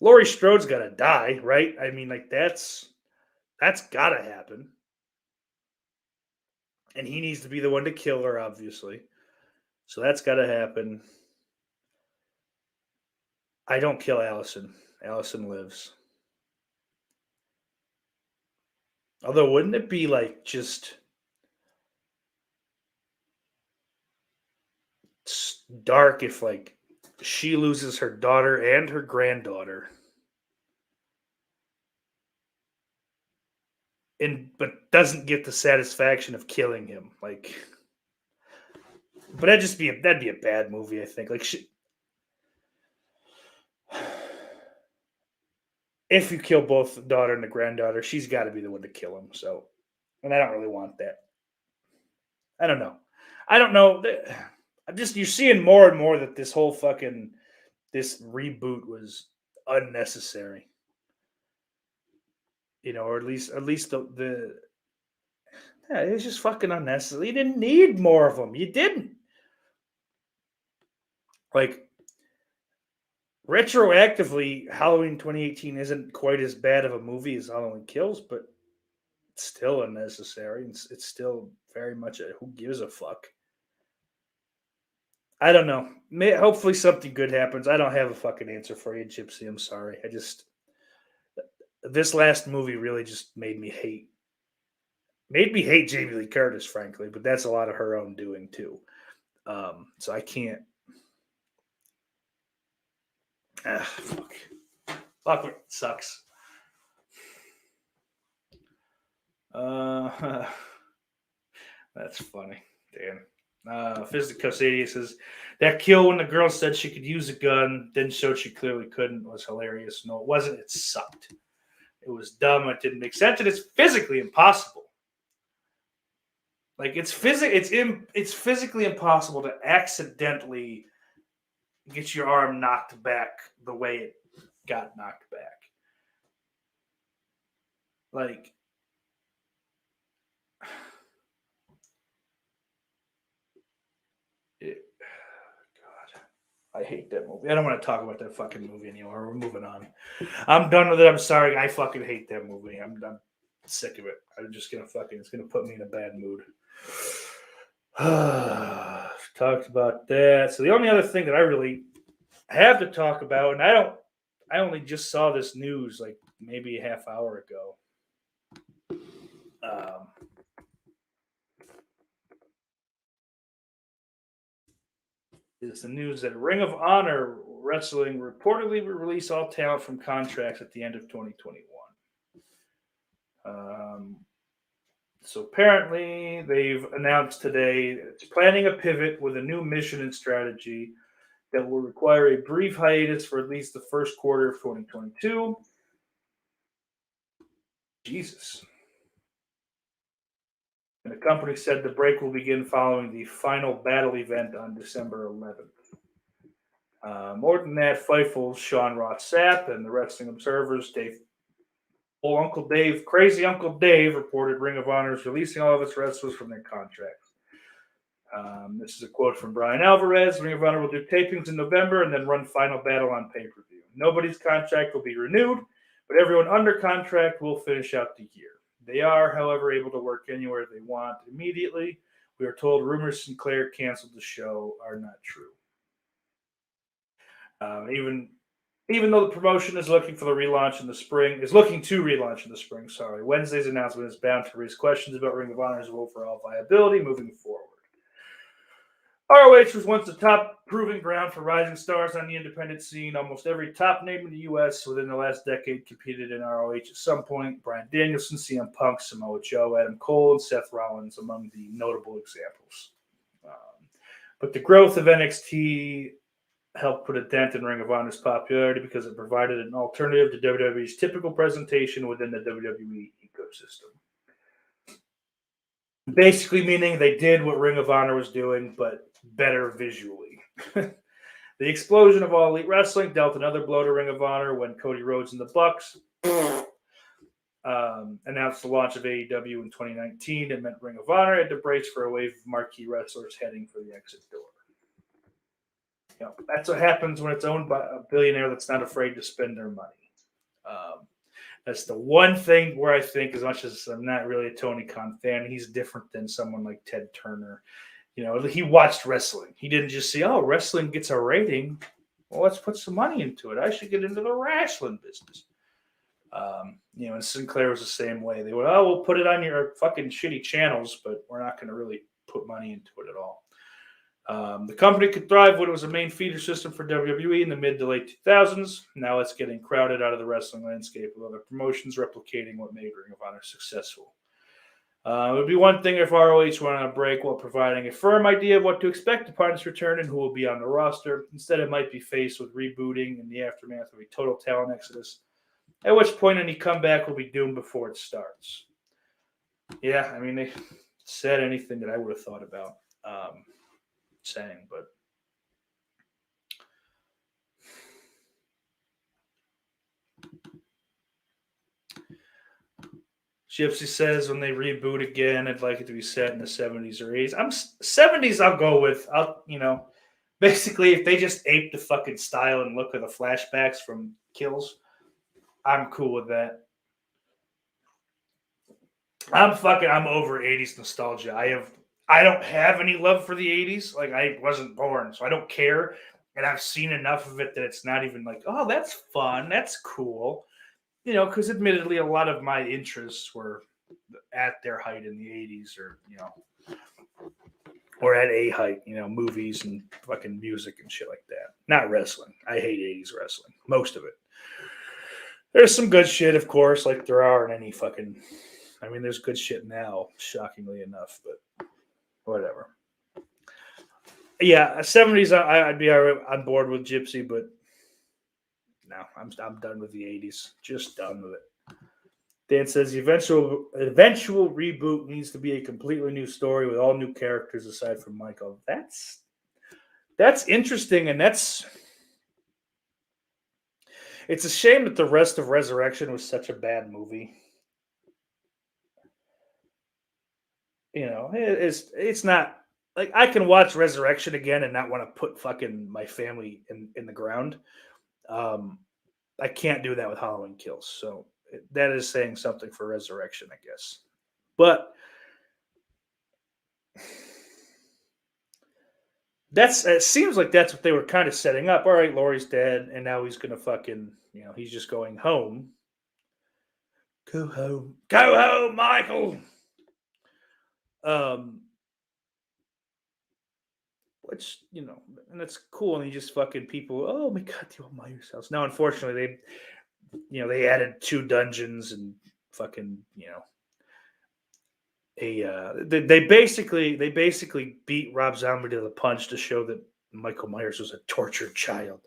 Laurie Strode's gotta die, right? I mean, like that's gotta happen. And he needs to be the one to kill her, obviously. So that's gotta happen. I don't kill Allison. Allison lives. Although, wouldn't it be like just dark if like she loses her daughter and her granddaughter, but doesn't get the satisfaction of killing him? Like, but that'd be a bad movie, I think. Like, if you kill both the daughter and the granddaughter, she's got to be the one to kill him. So, and I don't really want that. I don't know. I'm just, you're seeing more and more that this whole this reboot was unnecessary. You know, or at least the it was just fucking unnecessary. You didn't need more of them. You didn't. Like, retroactively, Halloween 2018 isn't quite as bad of a movie as Halloween Kills, but it's still unnecessary. It's still very much a who gives a fuck. I don't know. Hopefully something good happens. I don't have a fucking answer for you, Gypsy. I'm sorry. This last movie really just made me hate Jamie Lee Curtis, frankly, but that's a lot of her own doing too. So I can't. Fuck. Fuck, it sucks. That's funny, Dan. Physical Casadia says that kill when the girl said she could use a gun, then showed she clearly couldn't, was hilarious. No, it wasn't. It sucked. It was dumb. It didn't make sense, and it's physically impossible. Like it's physically impossible to accidentally get your arm knocked back the way it got knocked back. Like, God, I hate that movie. I don't want to talk about that fucking movie anymore. We're moving on. I'm done with it. I'm sorry. I fucking hate that movie. I'm sick of it. I'm just gonna it's gonna put me in a bad mood. Talked about that. So the only other thing that I really have to talk about, and I only just saw this news like maybe a half hour ago. Is the news that Ring of Honor Wrestling reportedly will release all talent from contracts at the end of 2021. So apparently they've announced today it's planning a pivot with a new mission and strategy that will require a brief hiatus for at least the first quarter of 2022. Jesus. And the company said the break will begin following the final battle event on December 11th. More than that, Fightful's Sean Ross Sapp and the Wrestling Observer's Crazy Uncle Dave reported Ring of Honor is releasing all of its wrestlers from their contracts. This is a quote from Brian Alvarez. Ring of Honor will do tapings in November and then run Final Battle on pay-per-view. Nobody's contract will be renewed, but everyone under contract will finish out the year. They are, however, able to work anywhere they want immediately. We are told rumors Sinclair canceled the show are not true. Even though the promotion is looking to relaunch in the spring, Wednesday's announcement is bound to raise questions about Ring of Honor's overall viability moving forward. ROH was once the top proving ground for rising stars on the independent scene. Almost every top name in the U.S. within the last decade competed in ROH at some point. Bryan Danielson, CM Punk, Samoa Joe, Adam Cole, and Seth Rollins among the notable examples. But the growth of NXT helped put a dent in Ring of Honor's popularity because it provided an alternative to WWE's typical presentation within the WWE ecosystem. Basically meaning they did what Ring of Honor was doing, but better visually. The explosion of All Elite Wrestling dealt another blow to Ring of Honor when Cody Rhodes and the Bucks announced the launch of AEW in 2019. It meant Ring of Honor had to brace for a wave of marquee wrestlers heading for the exit door. You know, that's what happens when it's owned by a billionaire that's not afraid to spend their money. That's the one thing where I think, as much as I'm not really a Tony Khan fan, he's different than someone like Ted Turner. You know, he watched wrestling. He didn't just say, oh, wrestling gets a rating. Well, let's put some money into it. I should get into the wrestling business. You know, and Sinclair was the same way. They went, oh, we'll put it on your fucking shitty channels, but we're not going to really put money into it at all. The company could thrive when it was a main feeder system for WWE in the mid to late 2000s. Now it's getting crowded out of the wrestling landscape with other promotions replicating what made Ring of Honor successful. It would be one thing if ROH went on a break while providing a firm idea of what to expect upon its return and who will be on the roster. Instead, it might be faced with rebooting in the aftermath of a total talent exodus, at which point any comeback will be doomed before it starts. Yeah, I mean, they said anything that I would have thought about saying, but Gypsy says when they reboot again, I'd like it to be set in the 70s or 80s. 70s I'll go with. Basically, if they just ape the fucking style and look at the flashbacks from Kills, I'm cool with that. I'm over 80s nostalgia. I don't have any love for the 80s. Like, I wasn't born, so I don't care. And I've seen enough of it that it's not even like, oh, that's fun. That's cool. You know, because admittedly, a lot of my interests were at their height in the 80s or at a height, movies and fucking music and shit like that. Not wrestling. I hate 80s wrestling. Most of it. There's some good shit, of course, like there are in any fucking... I mean, there's good shit now, shockingly enough, but whatever. Yeah, 70s, I'd be on board with Gypsy, but no, I'm done with the 80s. Just done with it. Dan says the eventual reboot needs to be a completely new story with all new characters aside from Michael. That's interesting, and it's a shame that the rest of Resurrection was such a bad movie. You know, it's not like I can watch Resurrection again and not want to put fucking my family in the ground. I can't do that with Halloween Kills. So that is saying something for Resurrection, I guess. But it seems like that's what they were kind of setting up. All right, Laurie's dead, and now he's gonna fucking, he's just going home. Go home, Michael. Which, and it's cool, and he just fucking people. Oh my god, the Almighty's house. Now, unfortunately, they added 2 dungeons and fucking, they basically beat Rob Zombie to the punch to show that Michael Myers was a tortured child.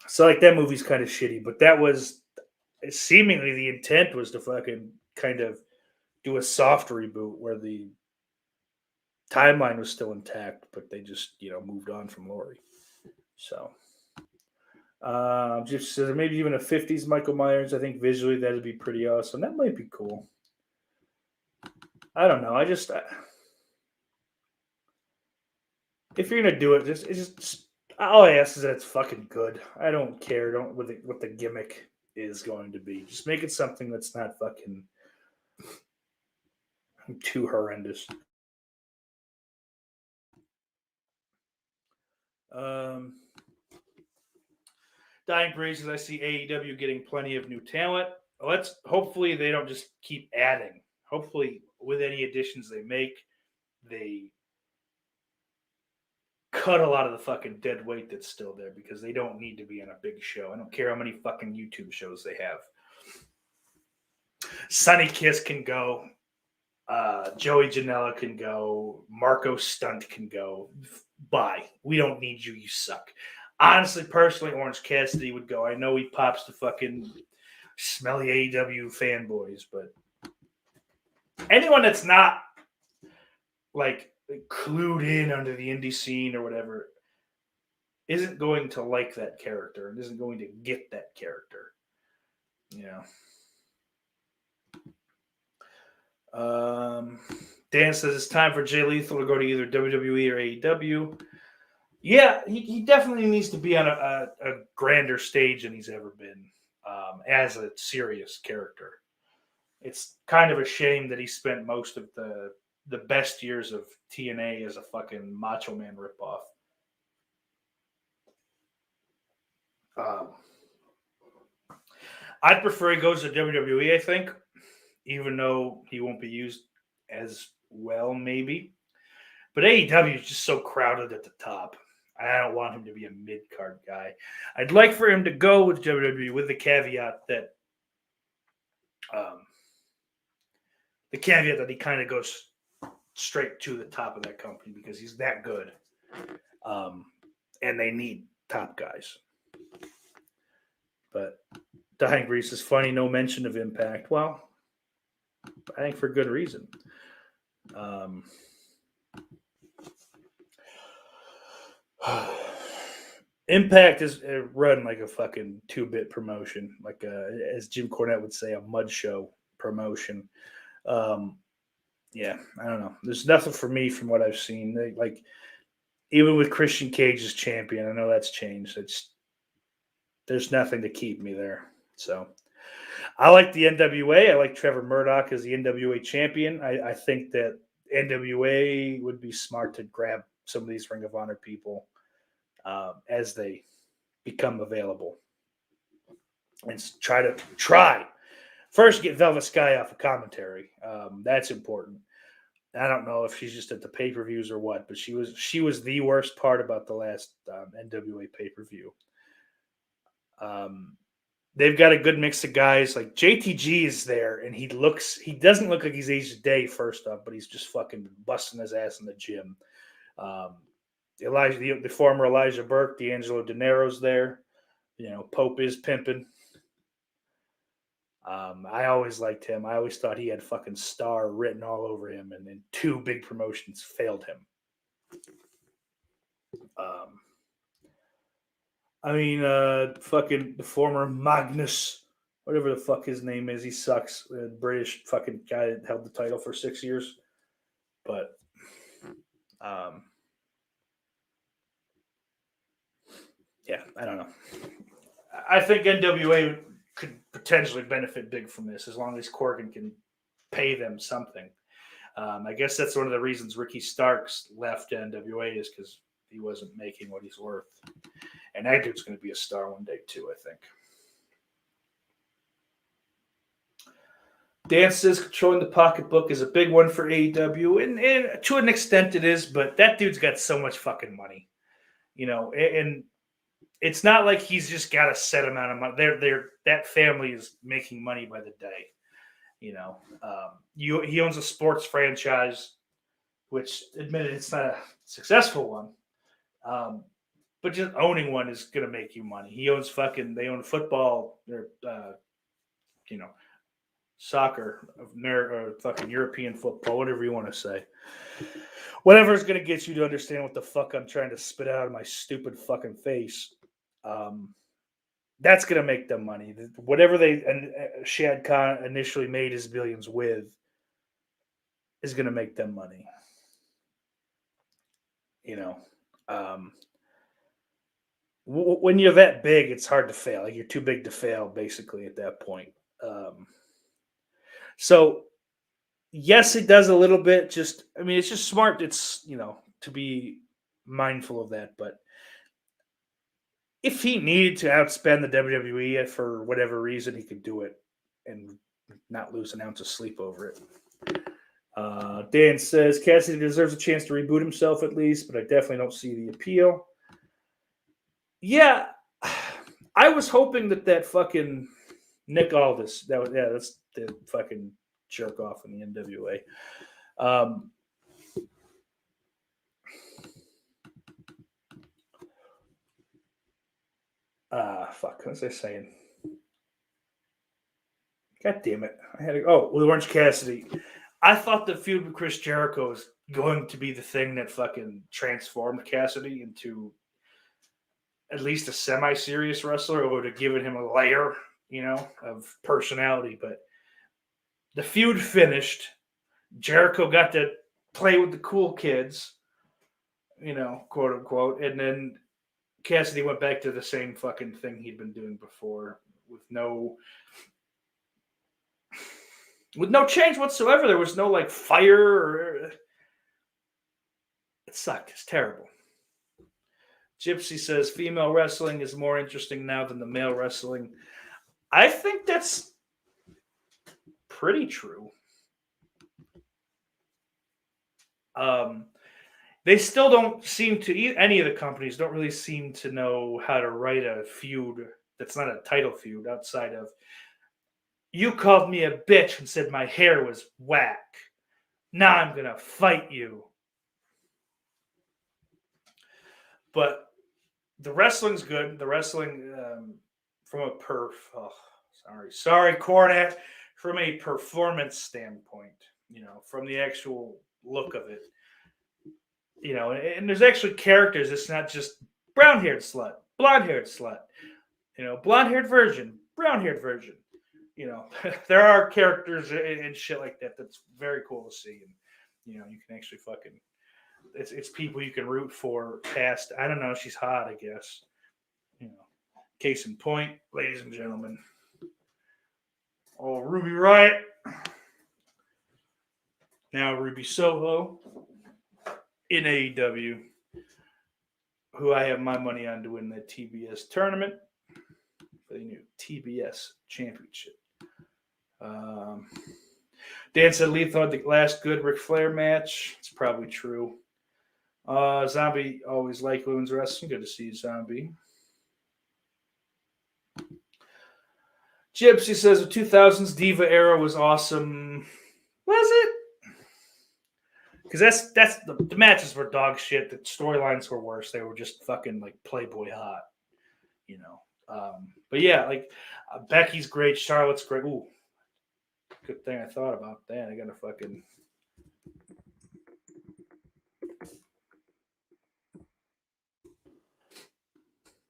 So like that movie's kind of shitty, but that was seemingly the intent was to fucking kind of do a soft reboot where the timeline was still intact, but they just moved on from Laurie. So just maybe even a 50s Michael Myers. I think visually that'd be pretty awesome. That might be cool. I don't know. If you're gonna do it, just all I ask is that it's fucking good. I don't care. What the gimmick is going to be. Just make it something that's not fucking too horrendous. Dying Breezes, I see AEW getting plenty of new talent. Hopefully they don't just keep adding. Hopefully with any additions they make, they cut a lot of the fucking dead weight that's still there because they don't need to be on a big show. I don't care how many fucking YouTube shows they have. Sonny Kiss can go. Joey Janela can go. Marco Stunt can go. Bye. We don't need you. You suck. Honestly, personally, Orange Cassidy would go. I know he pops the fucking smelly AEW fanboys, but anyone that's not like clued in under the indie scene or whatever isn't going to like that character and isn't going to get that character. Dan says it's time for Jay Lethal to go to either WWE or AEW. Yeah, he definitely needs to be on a grander stage than he's ever been as a serious character. It's kind of a shame that he spent most of the best years of TNA as a fucking Macho Man ripoff. I'd prefer he goes to WWE, I think, even though he won't be used as well, maybe. But AEW is just so crowded at the top. I don't want him to be a mid-card guy. I'd like for him to go with WWE with the caveat that he kind of goes straight to the top of that company because he's that good. And they need top guys. But Dying Grease is funny. No mention of Impact. Well, I think for good reason. Impact is run like a fucking 2-bit promotion, like as Jim Cornette would say, a mud show promotion. Yeah, I don't know. There's nothing for me from what I've seen. Even with Christian Cage as champion, I know that's changed. There's nothing to keep me there. So I like the NWA. I like Trevor Murdoch as the NWA champion. I think that NWA would be smart to grab some of these Ring of Honor people as they become available. And try first get Velvet Sky off of commentary. That's important. I don't know if she's just at the pay-per-views or what, but she was the worst part about the last NWA pay-per-view. They've got a good mix of guys. Like JTG is there, and he doesn't look like he's aged a day, first off, but he's just fucking busting his ass in the gym. The former Elijah Burke, D'Angelo De Niro's there. Pope is pimping. I always liked him. I always thought he had fucking star written all over him, and then 2 big promotions failed him. Fucking the former Magnus, whatever the fuck his name is, he sucks. British fucking guy that held the title for 6 years. But, yeah, I don't know. I think NWA could potentially benefit big from this as long as Corgan can pay them something. I guess that's one of the reasons Ricky Starks left NWA is because he wasn't making what he's worth. And that dude's going to be a star one day too, I think. Dan says controlling the pocketbook is a big one for AEW, and to an extent it is, but that dude's got so much fucking money. And it's not like he's just got a set amount of money. That family is making money by the day. He owns a sports franchise, which, admitted, it's not a successful one. But just owning one is going to make you money. They own football, or, soccer, or fucking European football, whatever you want to say. Whatever is going to get you to understand what the fuck I'm trying to spit out of my stupid fucking face. That's going to make them money. Whatever Shad Khan initially made his billions with is going to make them money. When you're that big, it's hard to fail. Like, you're too big to fail, basically, at that point. So, yes, it does a little bit. It's just smart. It's, to be mindful of that. But if he needed to outspend the WWE for whatever reason, he could do it and not lose an ounce of sleep over it. Dan says, Cassidy deserves a chance to reboot himself at least, but I definitely don't see the appeal. Yeah, I was hoping that fucking Nick Aldis, that's the fucking jerk off in the NWA. What was I saying? God damn it. With Orange Cassidy. I thought the feud with Chris Jericho was going to be the thing that fucking transformed Cassidy into at least a semi-serious wrestler, or would have given him a layer, of personality. But the feud finished. Jericho got to play with the cool kids, quote unquote, and then Cassidy went back to the same fucking thing he'd been doing before with no change whatsoever. There was no fire. It sucked. It's terrible. Gypsy says female wrestling is more interesting now than the male wrestling. I think that's pretty true. They still don't seem to, any of the companies don't really seem to know how to write a feud that's not a title feud outside of, you called me a bitch and said my hair was whack. Now I'm going to fight you. But the wrestling's good. The wrestling from a sorry, Cornette, from a performance standpoint, from the actual look of it, and there's actually characters. It's not just brown-haired slut, blonde-haired slut, blonde-haired virgin, brown-haired virgin. There are characters and shit like that. That's very cool to see, and you can actually fucking. It's people you can root for past, I don't know, she's hot, I guess. Case in point, ladies and gentlemen. Oh, Ruby Riott. Now Ruby Soho in AEW, who I have my money on to win the TBS tournament for the new TBS championship. Dan said Lethal had the last good Ric Flair match. It's probably true. Zombie always liked women's wrestling. Good to see you, Zombie. Gypsy says the 2000s Diva era was awesome. Was it? Because that's the matches were dog shit. The storylines were worse. They were just fucking Playboy hot, But yeah, Becky's great. Charlotte's great. Ooh, Good thing I thought about that. I gotta fucking.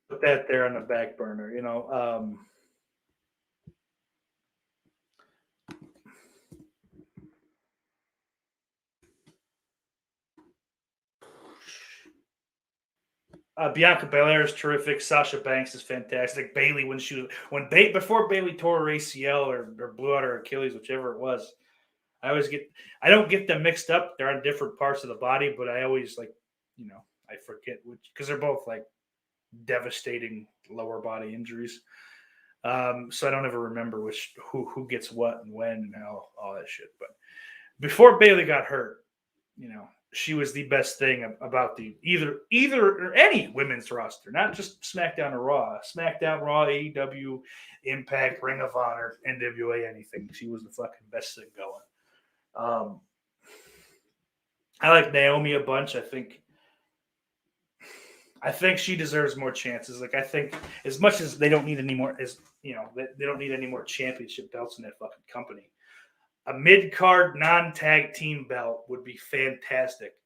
Put that there on the back burner, you know. Bianca Belair is terrific. Sasha Banks is fantastic. Bailey before Bailey tore her ACL or blew out her Achilles, whichever it was. I don't get them mixed up. They're on different parts of the body, but I always I forget which because they're both like devastating lower body injuries. So I don't ever remember who gets what and when and all that shit. But before Bailey got hurt, she was the best thing about the either or any women's roster, not just SmackDown or Raw. SmackDown, Raw, AEW, Impact, Ring of Honor, NWA, anything. She was the fucking best thing going. I like Naomi a bunch. I think she deserves more chances. Like I think as much as they don't need any more, they don't need any more championship belts in that fucking company. A mid-card non-tag team belt would be fantastic.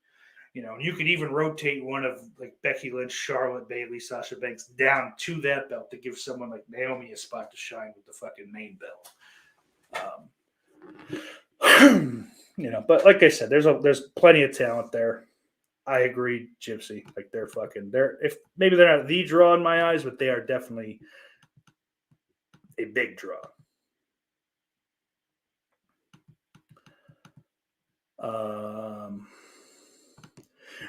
And you could even rotate one of like Becky Lynch, Charlotte, Bayley, Sasha Banks down to that belt to give someone like Naomi a spot to shine with the fucking main belt. But like I said, there's plenty of talent there. I agree, Gypsy. Like they're if maybe they're not the draw in my eyes, but they are definitely a big draw.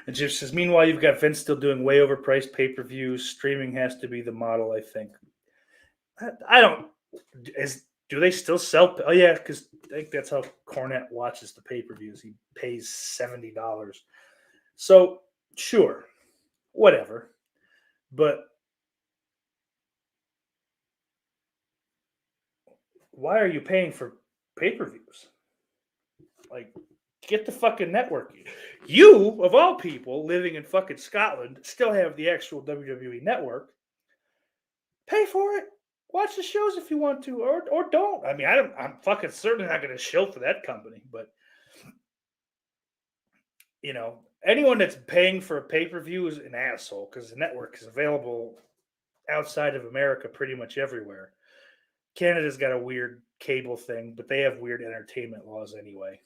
And Jim says, meanwhile, you've got Vince still doing way overpriced pay-per-views. Streaming has to be the model, I think. I don't. Do they still sell? Oh, yeah, because I think that's how Cornette watches the pay-per-views. He pays $70. So, sure, whatever. But why are you paying for pay-per-views? Like, get the fucking network. You, of all people, living in fucking Scotland, still have the actual WWE network. Pay for it. Watch the shows if you want to, or don't. I mean, I'm fucking certainly not going to shill for that company, but anyone that's paying for a pay-per-view is an asshole because the network is available outside of America pretty much everywhere. Canada's got a weird cable thing, but they have weird entertainment laws anyway.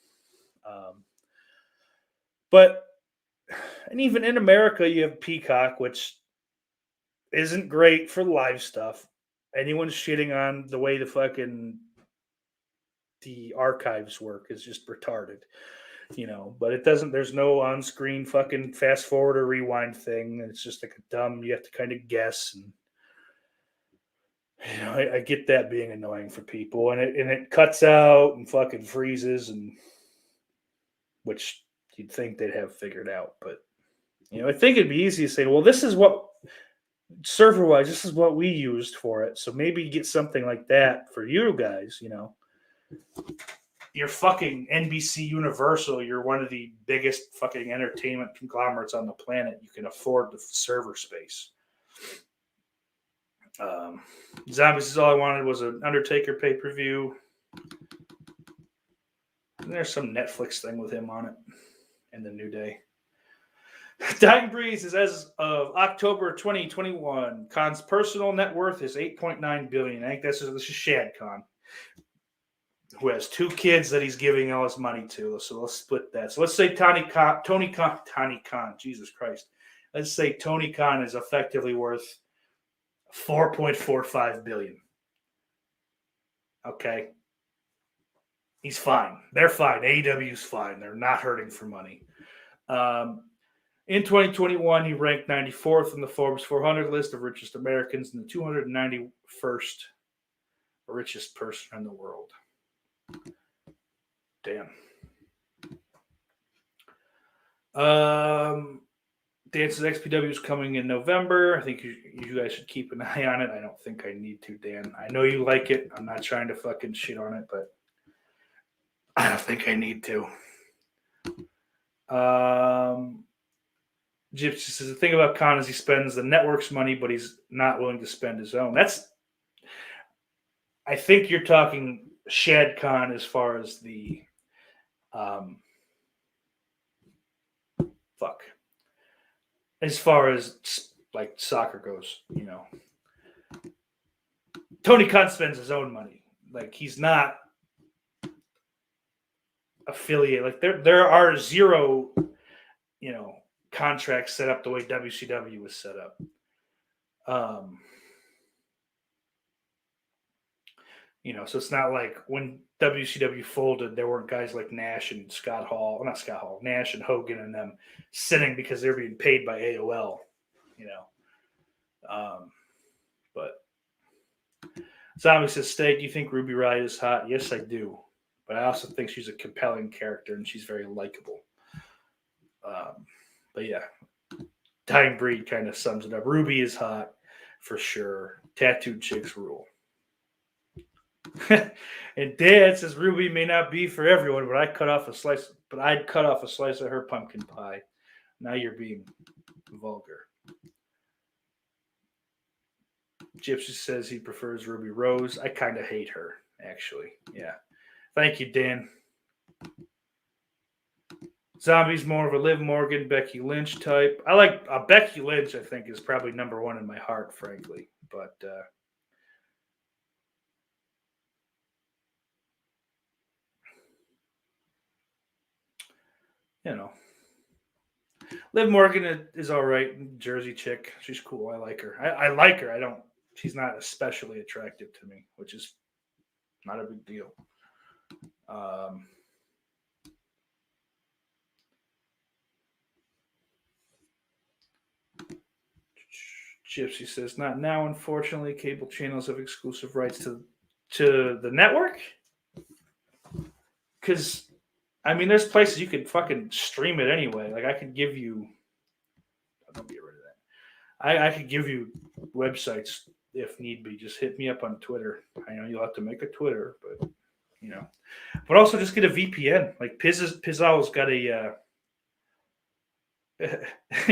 And even in America, you have Peacock, which isn't great for live stuff. Anyone shitting on the way the archives work is just retarded, but it doesn't, there's no on-screen fucking fast forward or rewind thing. It's just like you have to kind of guess. And, I get that being annoying for people and it cuts out and fucking freezes which you'd think they'd have figured out. But, I think it'd be easy to say, well, this is what server-wise, this is what we used for it. So maybe get something like that for you guys, You're fucking NBC Universal. You're one of the biggest fucking entertainment conglomerates on the planet. You can afford the server space. Zombies is all I wanted was an Undertaker pay-per-view. And there's some Netflix thing with him on it in the New Day. Dying Breeze is as of October 2021. Khan's personal net worth is $8.9 billion. I think this is Shad Khan, who has 2 kids that he's giving all his money to. So let's split that. So let's say Tony Khan, Jesus Christ. Let's say Tony Khan is effectively worth $4.45 billion. Okay. He's fine. They're fine. AEW's fine. They're not hurting for money. In 2021, he ranked 94th in the Forbes 400 list of richest Americans and the 291st richest person in the world. Damn. Dance's XPW is coming in November. I think you guys should keep an eye on it. I don't think I need to, Dan. I know you like it. I'm not trying to fucking shit on it, but I don't think I need to. Gypsy says the thing about Khan is he spends the network's money, but he's not willing to spend his own. I think you're talking Shad Khan as far as the as far as like soccer goes, you know. Tony Khan spends his own money. Like he's not affiliate. Like there are zero, you know, contracts set up the way WCW was set up. You know, so it's not like when WCW folded, there weren't guys like Nash and Nash and Hogan and them sitting because they're being paid by AOL, you know. But Zombie says, Steak, do you think Ruby Riott is hot? Yes, I do. But I also think she's a compelling character and she's very likable. But yeah, Dying Breed kind of sums it up. Ruby is hot for sure. Tattooed chicks rule. And Dad says Ruby may not be for everyone, but I'd cut off a slice of her pumpkin pie. Now you're being vulgar. Gypsy says he prefers Ruby Rose. I kind of hate her, actually. Yeah. Thank you, Dan. Zombie's more of a Liv Morgan, Becky Lynch type. I like Becky Lynch, I think, is probably number one in my heart, frankly. But you know, Liv Morgan is all right. Jersey chick. She's cool. I like her. I like her. She's not especially attractive to me, which is not a big deal. Gypsy says, not now, unfortunately. Cable channels have exclusive rights to the network. Because, I mean, there's places you could fucking stream it anyway. Like, I could give you... Don't get rid of that. I could give you websites if need be. Just hit me up on Twitter. I know you'll have to make a Twitter, but, you know. But also just get a VPN. Like, Pizzow's got a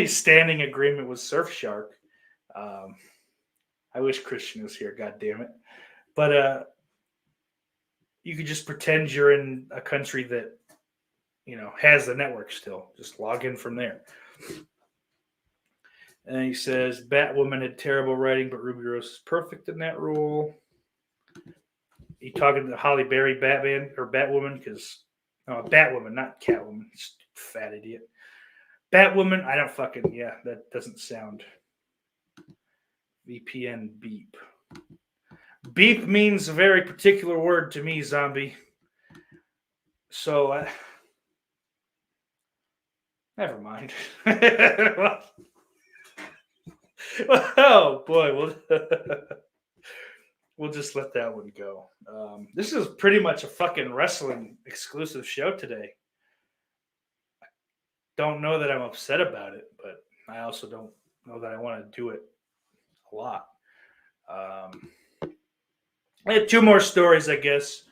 standing agreement with Surfshark. I wish Christian was here, God damn it. But you could just pretend you're in a country that, you know, has the network still. Just log in from there. And he says, Batwoman had terrible writing, but Ruby Rose is perfect in that role. You talking to Holly Berry Batwoman? Because, Batwoman, not Catwoman. Fat idiot. Batwoman, I don't fucking, yeah, that doesn't sound... VPN beep. Beep means a very particular word to me, Zombie. So, never mind. Oh, boy. We'll just let that one go. This is pretty much a fucking wrestling exclusive show today. Don't know that I'm upset about it, but I also don't know that I want to do it a lot. I had two more stories, I guess.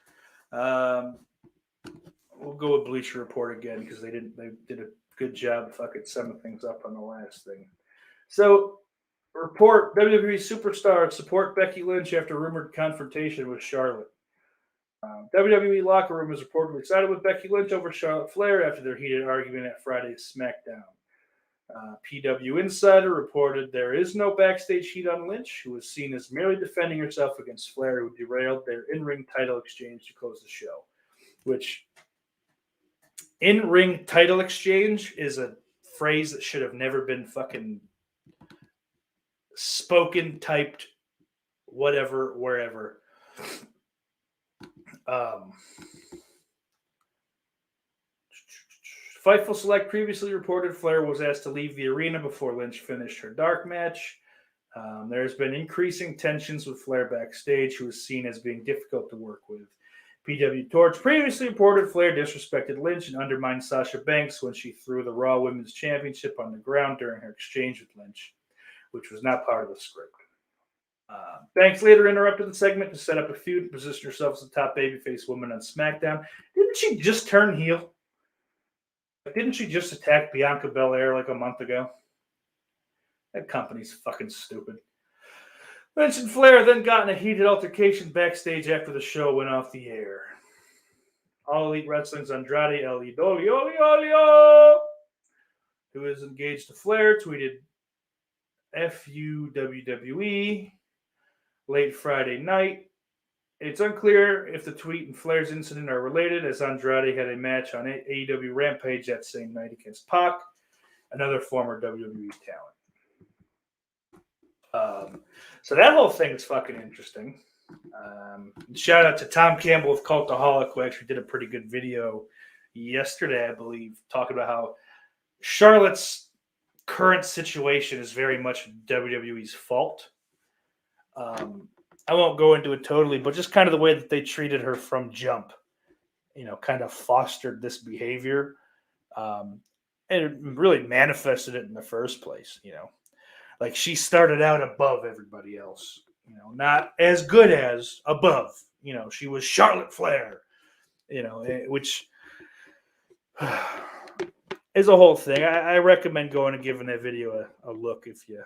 We'll go with Bleacher Report again because they did a good job fucking summing things up on the last thing. So, report WWE superstars support Becky Lynch after rumored confrontation with Charlotte. WWE locker room is reportedly sided with Becky Lynch over Charlotte Flair after their heated argument at Friday's SmackDown. PW Insider reported there is no backstage heat on Lynch, who was seen as merely defending herself against Flair, who derailed their in-ring title exchange to close the show. Which, in-ring title exchange is a phrase that should have never been fucking spoken, typed, whatever, wherever. Fightful Select previously reported Flair was asked to leave the arena before Lynch finished her dark match. There's been increasing tensions with Flair backstage, who is seen as being difficult to work with. PW Torch previously reported Flair disrespected Lynch and undermined Sasha Banks when she threw the Raw Women's Championship on the ground during her exchange with Lynch, which was not part of the script. Banks later interrupted the segment to set up a feud and position herself as the top babyface woman on SmackDown. Didn't she just turn heel? Didn't she just attack Bianca Belair like a month ago? That company's fucking stupid. Mentioned Flair then got in a heated altercation backstage after the show went off the air. All Elite Wrestling's Andrade El Idolo, who is engaged to Flair, tweeted "Fu WWE" late Friday night. It's unclear if the tweet and Flair's incident are related, as Andrade had a match on AEW Rampage that same night against Pac, another former WWE talent. So that whole thing is fucking interesting. Shout out to Tom Campbell of Cultaholic, who actually did a pretty good video yesterday, I believe, talking about how Charlotte's current situation is very much WWE's fault. I won't go into it totally, but just kind of the way that they treated her from jump, kind of fostered this behavior. And it really manifested it in the first place, Like she started out above everybody else, not as good as above. She was Charlotte Flair, which is a whole thing. I recommend going and giving that video a look if you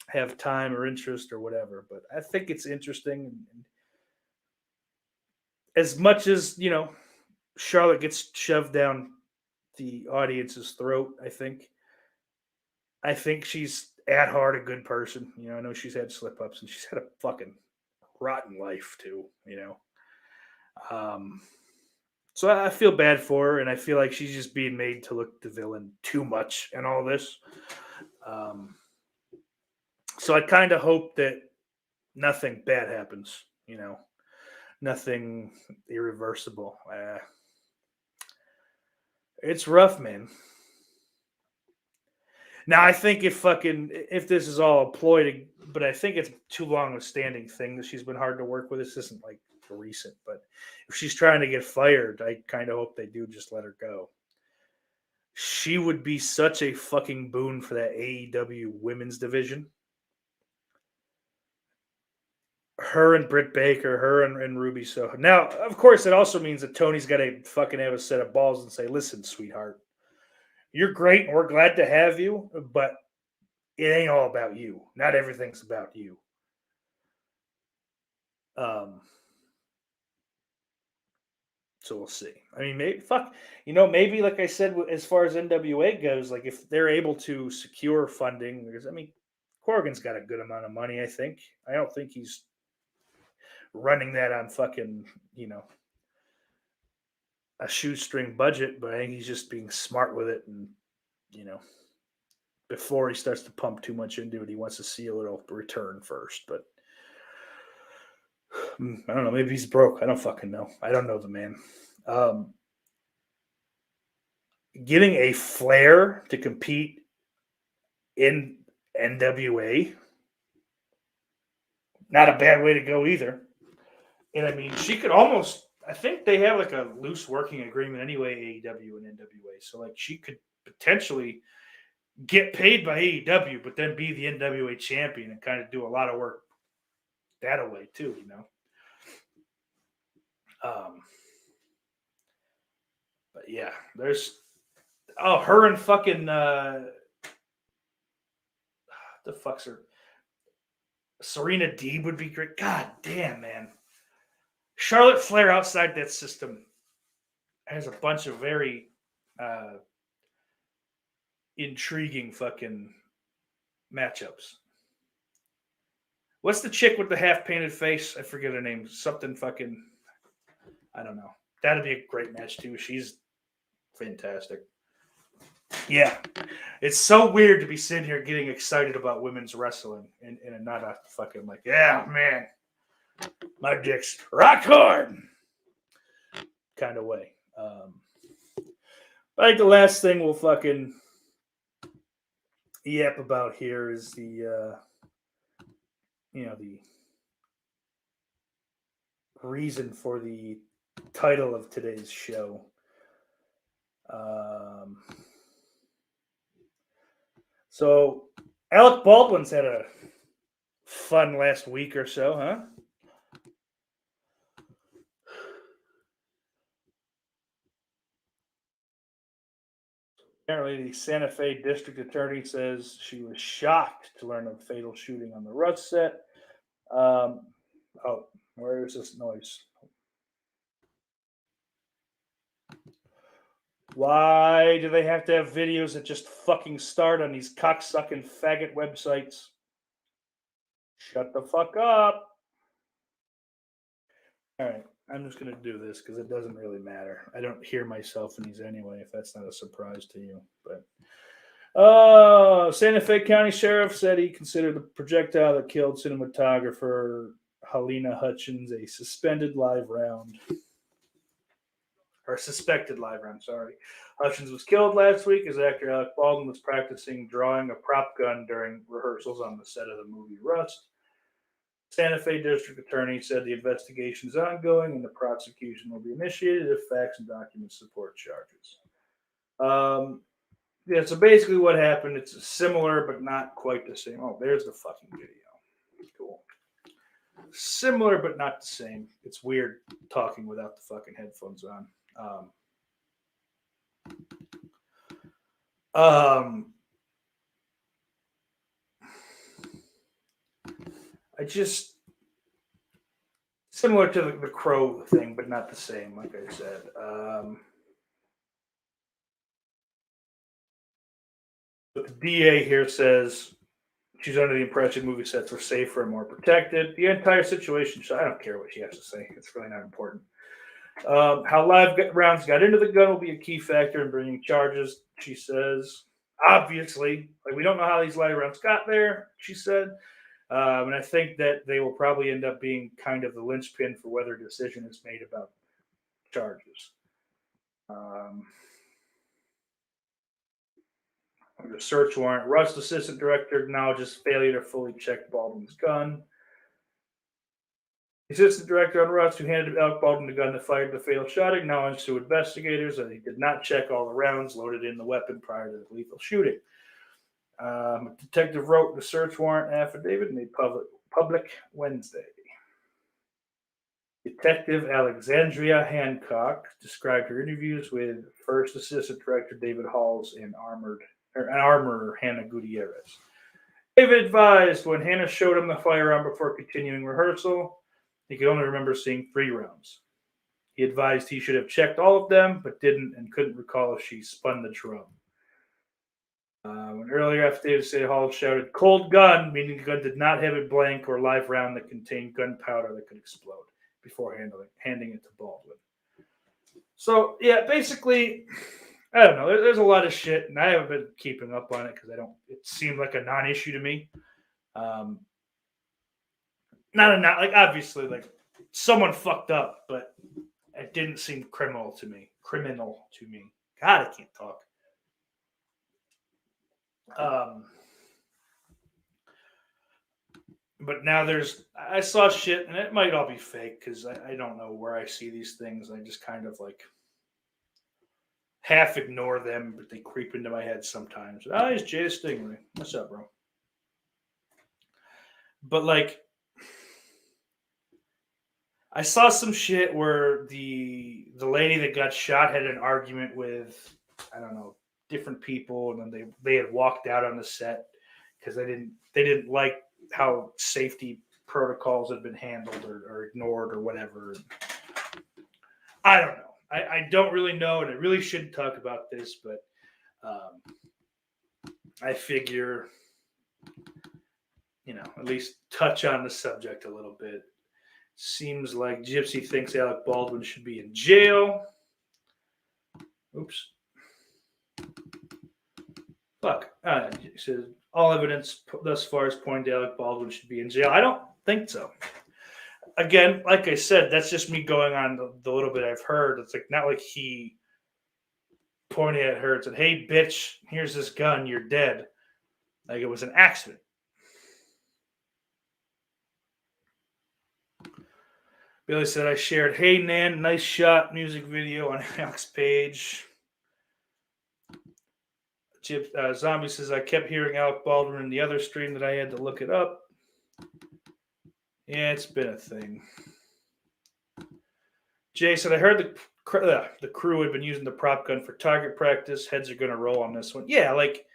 have time or interest or whatever. But I think it's interesting. As much as, Charlotte gets shoved down the audience's throat, I think she's at heart a good person. I know she's had slip ups and she's had a fucking rotten life too, So I feel bad for her, and I feel like she's just being made to look the villain too much and all this. So I kind of hope that nothing bad happens, nothing irreversible. It's rough, man. Now, I think if this is all a ploy, but I think it's too long a standing thing that she's been hard to work with. This isn't like recent, but if she's trying to get fired, I kind of hope they do just let her go. She would be such a fucking boon for that AEW women's division. Her and Britt Baker, her and Ruby Soho. Now, of course, it also means that Tony's got to fucking have a set of balls and say, listen, sweetheart, you're great and we're glad to have you, but it ain't all about you. Not everything's about you. So we'll see. I mean, maybe like I said, as far as NWA goes, like if they're able to secure funding, because Corrigan's got a good amount of money, I think. I don't think he's running that on fucking, a shoestring budget, but I think he's just being smart with it. And, before he starts to pump too much into it, he wants to see a little return first. But I don't know. Maybe he's broke. I don't fucking know. I don't know the man. Getting a Flair to compete in NWA, not a bad way to go either. And I mean, she could almost, I think they have like a loose working agreement anyway, AEW and NWA. So like she could potentially get paid by AEW, but then be the NWA champion and kind of do a lot of work that way too, But yeah, there's her and fucking the fuck's her Serena Deeb would be great. God damn, man. Charlotte Flair outside that system has a bunch of very intriguing fucking matchups. What's the chick with the half painted face? I forget her name. Something fucking, I don't know. That'd be a great match too. She's fantastic. Yeah. It's so weird to be sitting here getting excited about women's wrestling and not a fucking like, yeah, man, my dick's rock hard kind of way. I think the last thing we'll fucking yap about here is the the reason for the title of today's show. So Alec Baldwin's had a fun last week or so, huh? Apparently, the Santa Fe district attorney says she was shocked to learn of fatal shooting on the Russ set. Where is this noise? Why do they have to have videos that just fucking start on these cocksucking faggot websites? Shut the fuck up. All right, I'm just going to do this because it doesn't really matter. I don't hear myself in these anyway, if that's not a surprise to you. But Santa Fe County Sheriff said he considered the projectile that killed cinematographer Helena Hutchins a suspended live round. Or suspected live round, sorry. Hutchins was killed last week as actor Alec Baldwin was practicing drawing a prop gun during rehearsals on the set of the movie Rust. Santa Fe District Attorney said the investigation is ongoing and the prosecution will be initiated if facts and documents support charges. Yeah, so basically what happened, it's similar but not quite the same. Oh, there's the fucking video. Cool. Similar but not the same. It's weird talking without the fucking headphones on. I just similar to the Crow thing, but not the same. Like I said, but the DA here says she's under the impression movie sets are safer and more protected. The entire situation, I don't care what she has to say. It's really not important. How live rounds got into the gun will be a key factor in bringing charges, she says. Obviously, like we don't know how these live rounds got there, she said. And I think that they will probably end up being kind of the linchpin for whether a decision is made about charges. Under search warrant, Rust assistant director acknowledges failure to fully check Baldwin's gun. The assistant director on Rust, who handed Alec Baldwin the gun that fired the fatal shot, acknowledged to investigators that he did not check all the rounds loaded in the weapon prior to the lethal shooting. A detective wrote the search warrant affidavit made public Wednesday. Detective Alexandria Hancock described her interviews with First Assistant Director David Halls and armorer Hannah Gutierrez. David advised when Hannah showed him the firearm before continuing rehearsal, he could only remember seeing 3 rounds. He advised he should have checked all of them, but didn't and couldn't recall if she spun the drum. An earlier affidavit said Hall shouted, "Cold gun," meaning the gun did not have a blank or live round that contained gunpowder that could explode, before handing it to Baldwin. So, yeah, basically, I don't know. There's a lot of shit, and I haven't been keeping up on it because it seemed like a non-issue to me. Obviously, like, someone fucked up, but it didn't seem criminal to me. God, I can't talk. But now I saw shit, and it might all be fake because I don't know where I see these things. I just kind of like half ignore them, but they creep into my head sometimes. It's Jada Stingray. What's up, bro? But like, I saw some shit where the lady that got shot had an argument with, I don't know, different people, and then they had walked out on the set because they didn't like how safety protocols had been handled or ignored or whatever. I don't know. I don't really know, and I really shouldn't talk about this, but I figure, at least touch on the subject a little bit. Seems like Gypsy thinks Alec Baldwin should be in jail. Oops. Fuck. It says, all evidence thus far is pointing to Alec Baldwin should be in jail. I don't think so. Again, like I said, that's just me going on the little bit I've heard. It's like not like he pointed at her and said, "Hey, bitch, here's this gun. You're dead." Like it was an accident. Billy said, "I shared, 'Hey, Nan, nice shot' music video on Alec's page." Zombie says, "I kept hearing Alec Baldwin in the other stream that I had to look it up." Yeah, it's been a thing. Jay said, "I heard the crew had been using the prop gun for target practice. Heads are going to roll on this one." Yeah, like,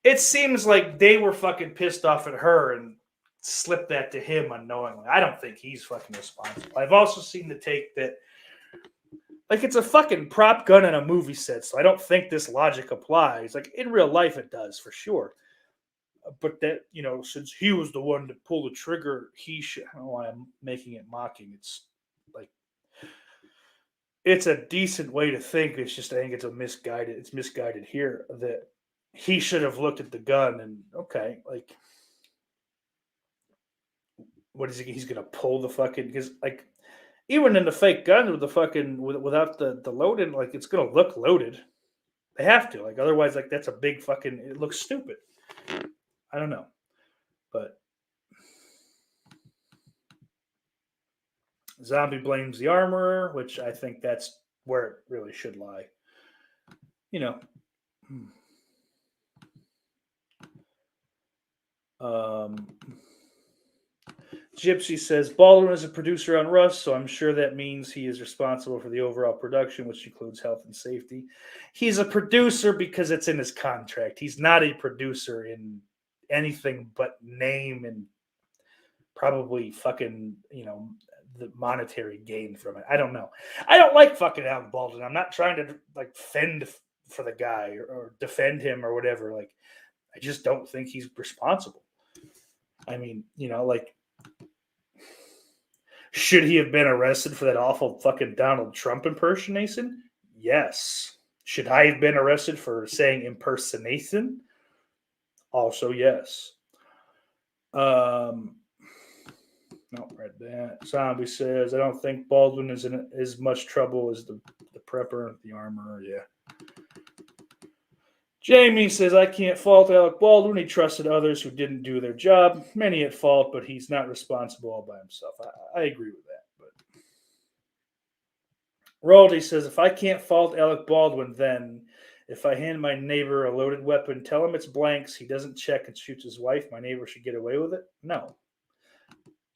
it seems like they were fucking pissed off at her and slip that to him unknowingly. I don't think he's fucking responsible. I've also seen the take that, like, it's a fucking prop gun in a movie set, so I don't think this logic applies. Like, in real life, it does, for sure. But that, since he was the one to pull the trigger, he should. I don't know why I'm making it mocking. It's like, it's a decent way to think. It's just, I think it's misguided here that he should have looked at the gun and, okay, like, what is he? He's gonna pull the fucking, because like, even in the fake gun with the fucking without the loading, like, it's gonna look loaded. They have to, like, otherwise, like, that's a big fucking. It looks stupid. I don't know, but Zombie blames the armorer, which I think that's where it really should lie. Gypsy says Baldwin is a producer on Rust, so I'm sure that means he is responsible for the overall production, which includes health and safety. He's a producer because it's in his contract. He's not a producer in anything but name and probably fucking, the monetary gain from it. I don't know. I don't like fucking Alec Baldwin. I'm not trying to like fend for the guy or defend him or whatever. Like, I just don't think he's responsible. I mean, like, should he have been arrested for that awful fucking Donald Trump impersonation? Yes. Should I have been arrested for saying impersonation? Also, yes. No, read that. Zombie says, I don't think Baldwin is in as much trouble as the prepper, the armorer. Yeah. Jamie says, I can't fault Alec Baldwin. He trusted others who didn't do their job. Many at fault, but he's not responsible all by himself. I agree with that. But Roldie says, if I can't fault Alec Baldwin, then if I hand my neighbor a loaded weapon, tell him it's blanks, he doesn't check and shoots his wife, my neighbor should get away with it? No.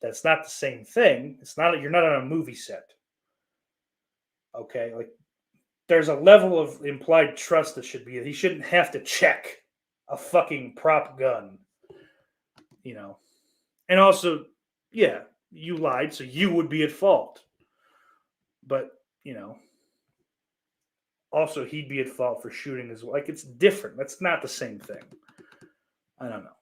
That's not the same thing. It's not. You're not on a movie set. Okay? Like, there's a level of implied trust that should be. He shouldn't have to check a fucking prop gun, And also, yeah, you lied, so you would be at fault. But, also he'd be at fault for shooting as well. Like, it's different. That's not the same thing. I don't know.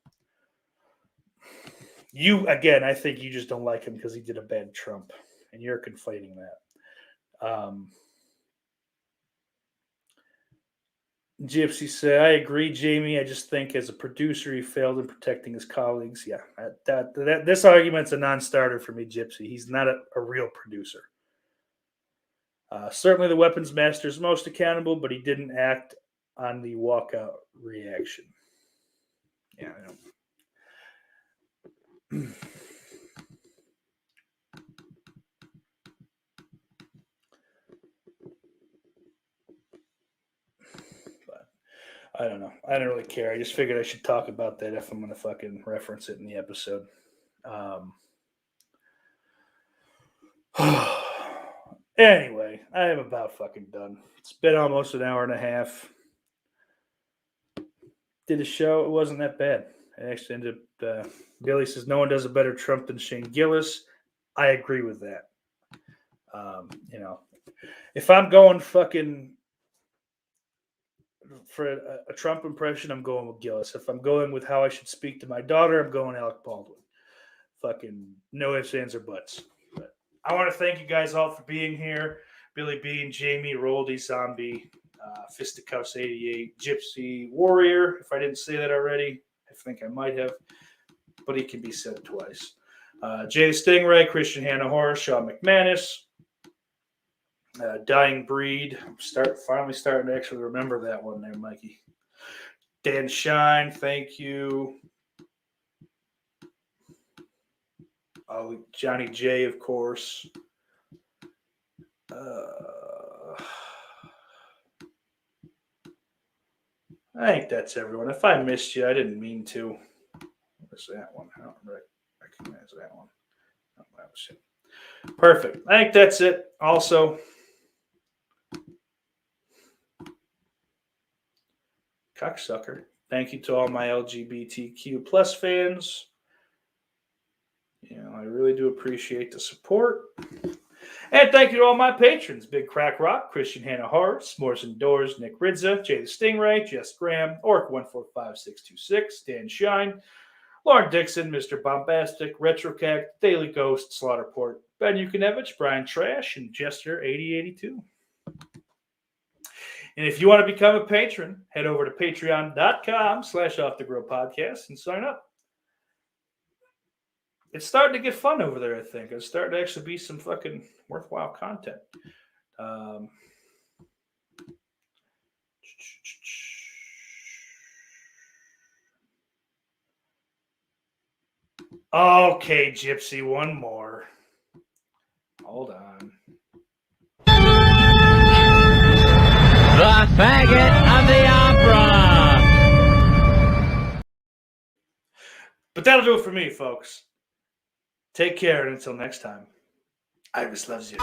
I think you just don't like him because he did a bad Trump, and you're conflating that. Gypsy said, I agree, Jamie. I just think as a producer, he failed in protecting his colleagues. Yeah, this argument's a non-starter for me, Gypsy. He's not a real producer. Certainly the weapons master is most accountable, but he didn't act on the walkout reaction. Yeah, I don't. But I don't know. I don't really care. I just figured I should talk about that if I'm going to fucking reference it in the episode. Anyway, I am about fucking done. It's been almost an hour and a half. Did a show. It wasn't that bad. I actually ended up. Billy says no one does a better Trump than Shane Gillis. I agree with that. If I'm going fucking for a Trump impression, I'm going with Gillis. If I'm going with how I should speak to my daughter, I'm going Alec Baldwin. Fucking no ifs, ands, or buts. But I want to thank you guys all for being here. Billy Bean, Jamie, Roldy, Zombie, Fisticuffs 88, Gypsy, Warrior. If I didn't say that already, I think I might have, but it can be said twice. Jay Stingray, Christian Hannah Horse, Sean McManus, Dying Breed. Finally starting to actually remember that one there, Mikey. Dan Shine, thank you. Johnny J, of course. I think that's everyone. If I missed you, I didn't mean to. What's that one? I don't recognize that one. Oh, that was it. Perfect. I think that's it. Also, cocksucker. Thank you to all my LGBTQ plus fans. I really do appreciate the support. And thank you to all my patrons: Big Crack Rock, Christian Hannah Hart, S'mores Indoors, Nick Ridza, Jay the Stingray, Jess Graham, Orc145626, Dan Shine, Lauren Dixon, Mr. Bombastic, RetroCack, Daily Ghost, Slaughterport, Ben Yukonevich, Brian Trash, and Jester8082. And if you want to become a patron, head over to patreon.com/offthegrill podcast and sign up. It's starting to get fun over there, I think. It's starting to actually be some fucking worthwhile content. Okay, Gypsy, one more. Hold on. The faggot of the opera. But that'll do it for me, folks. Take care, and until next time, Iris loves you.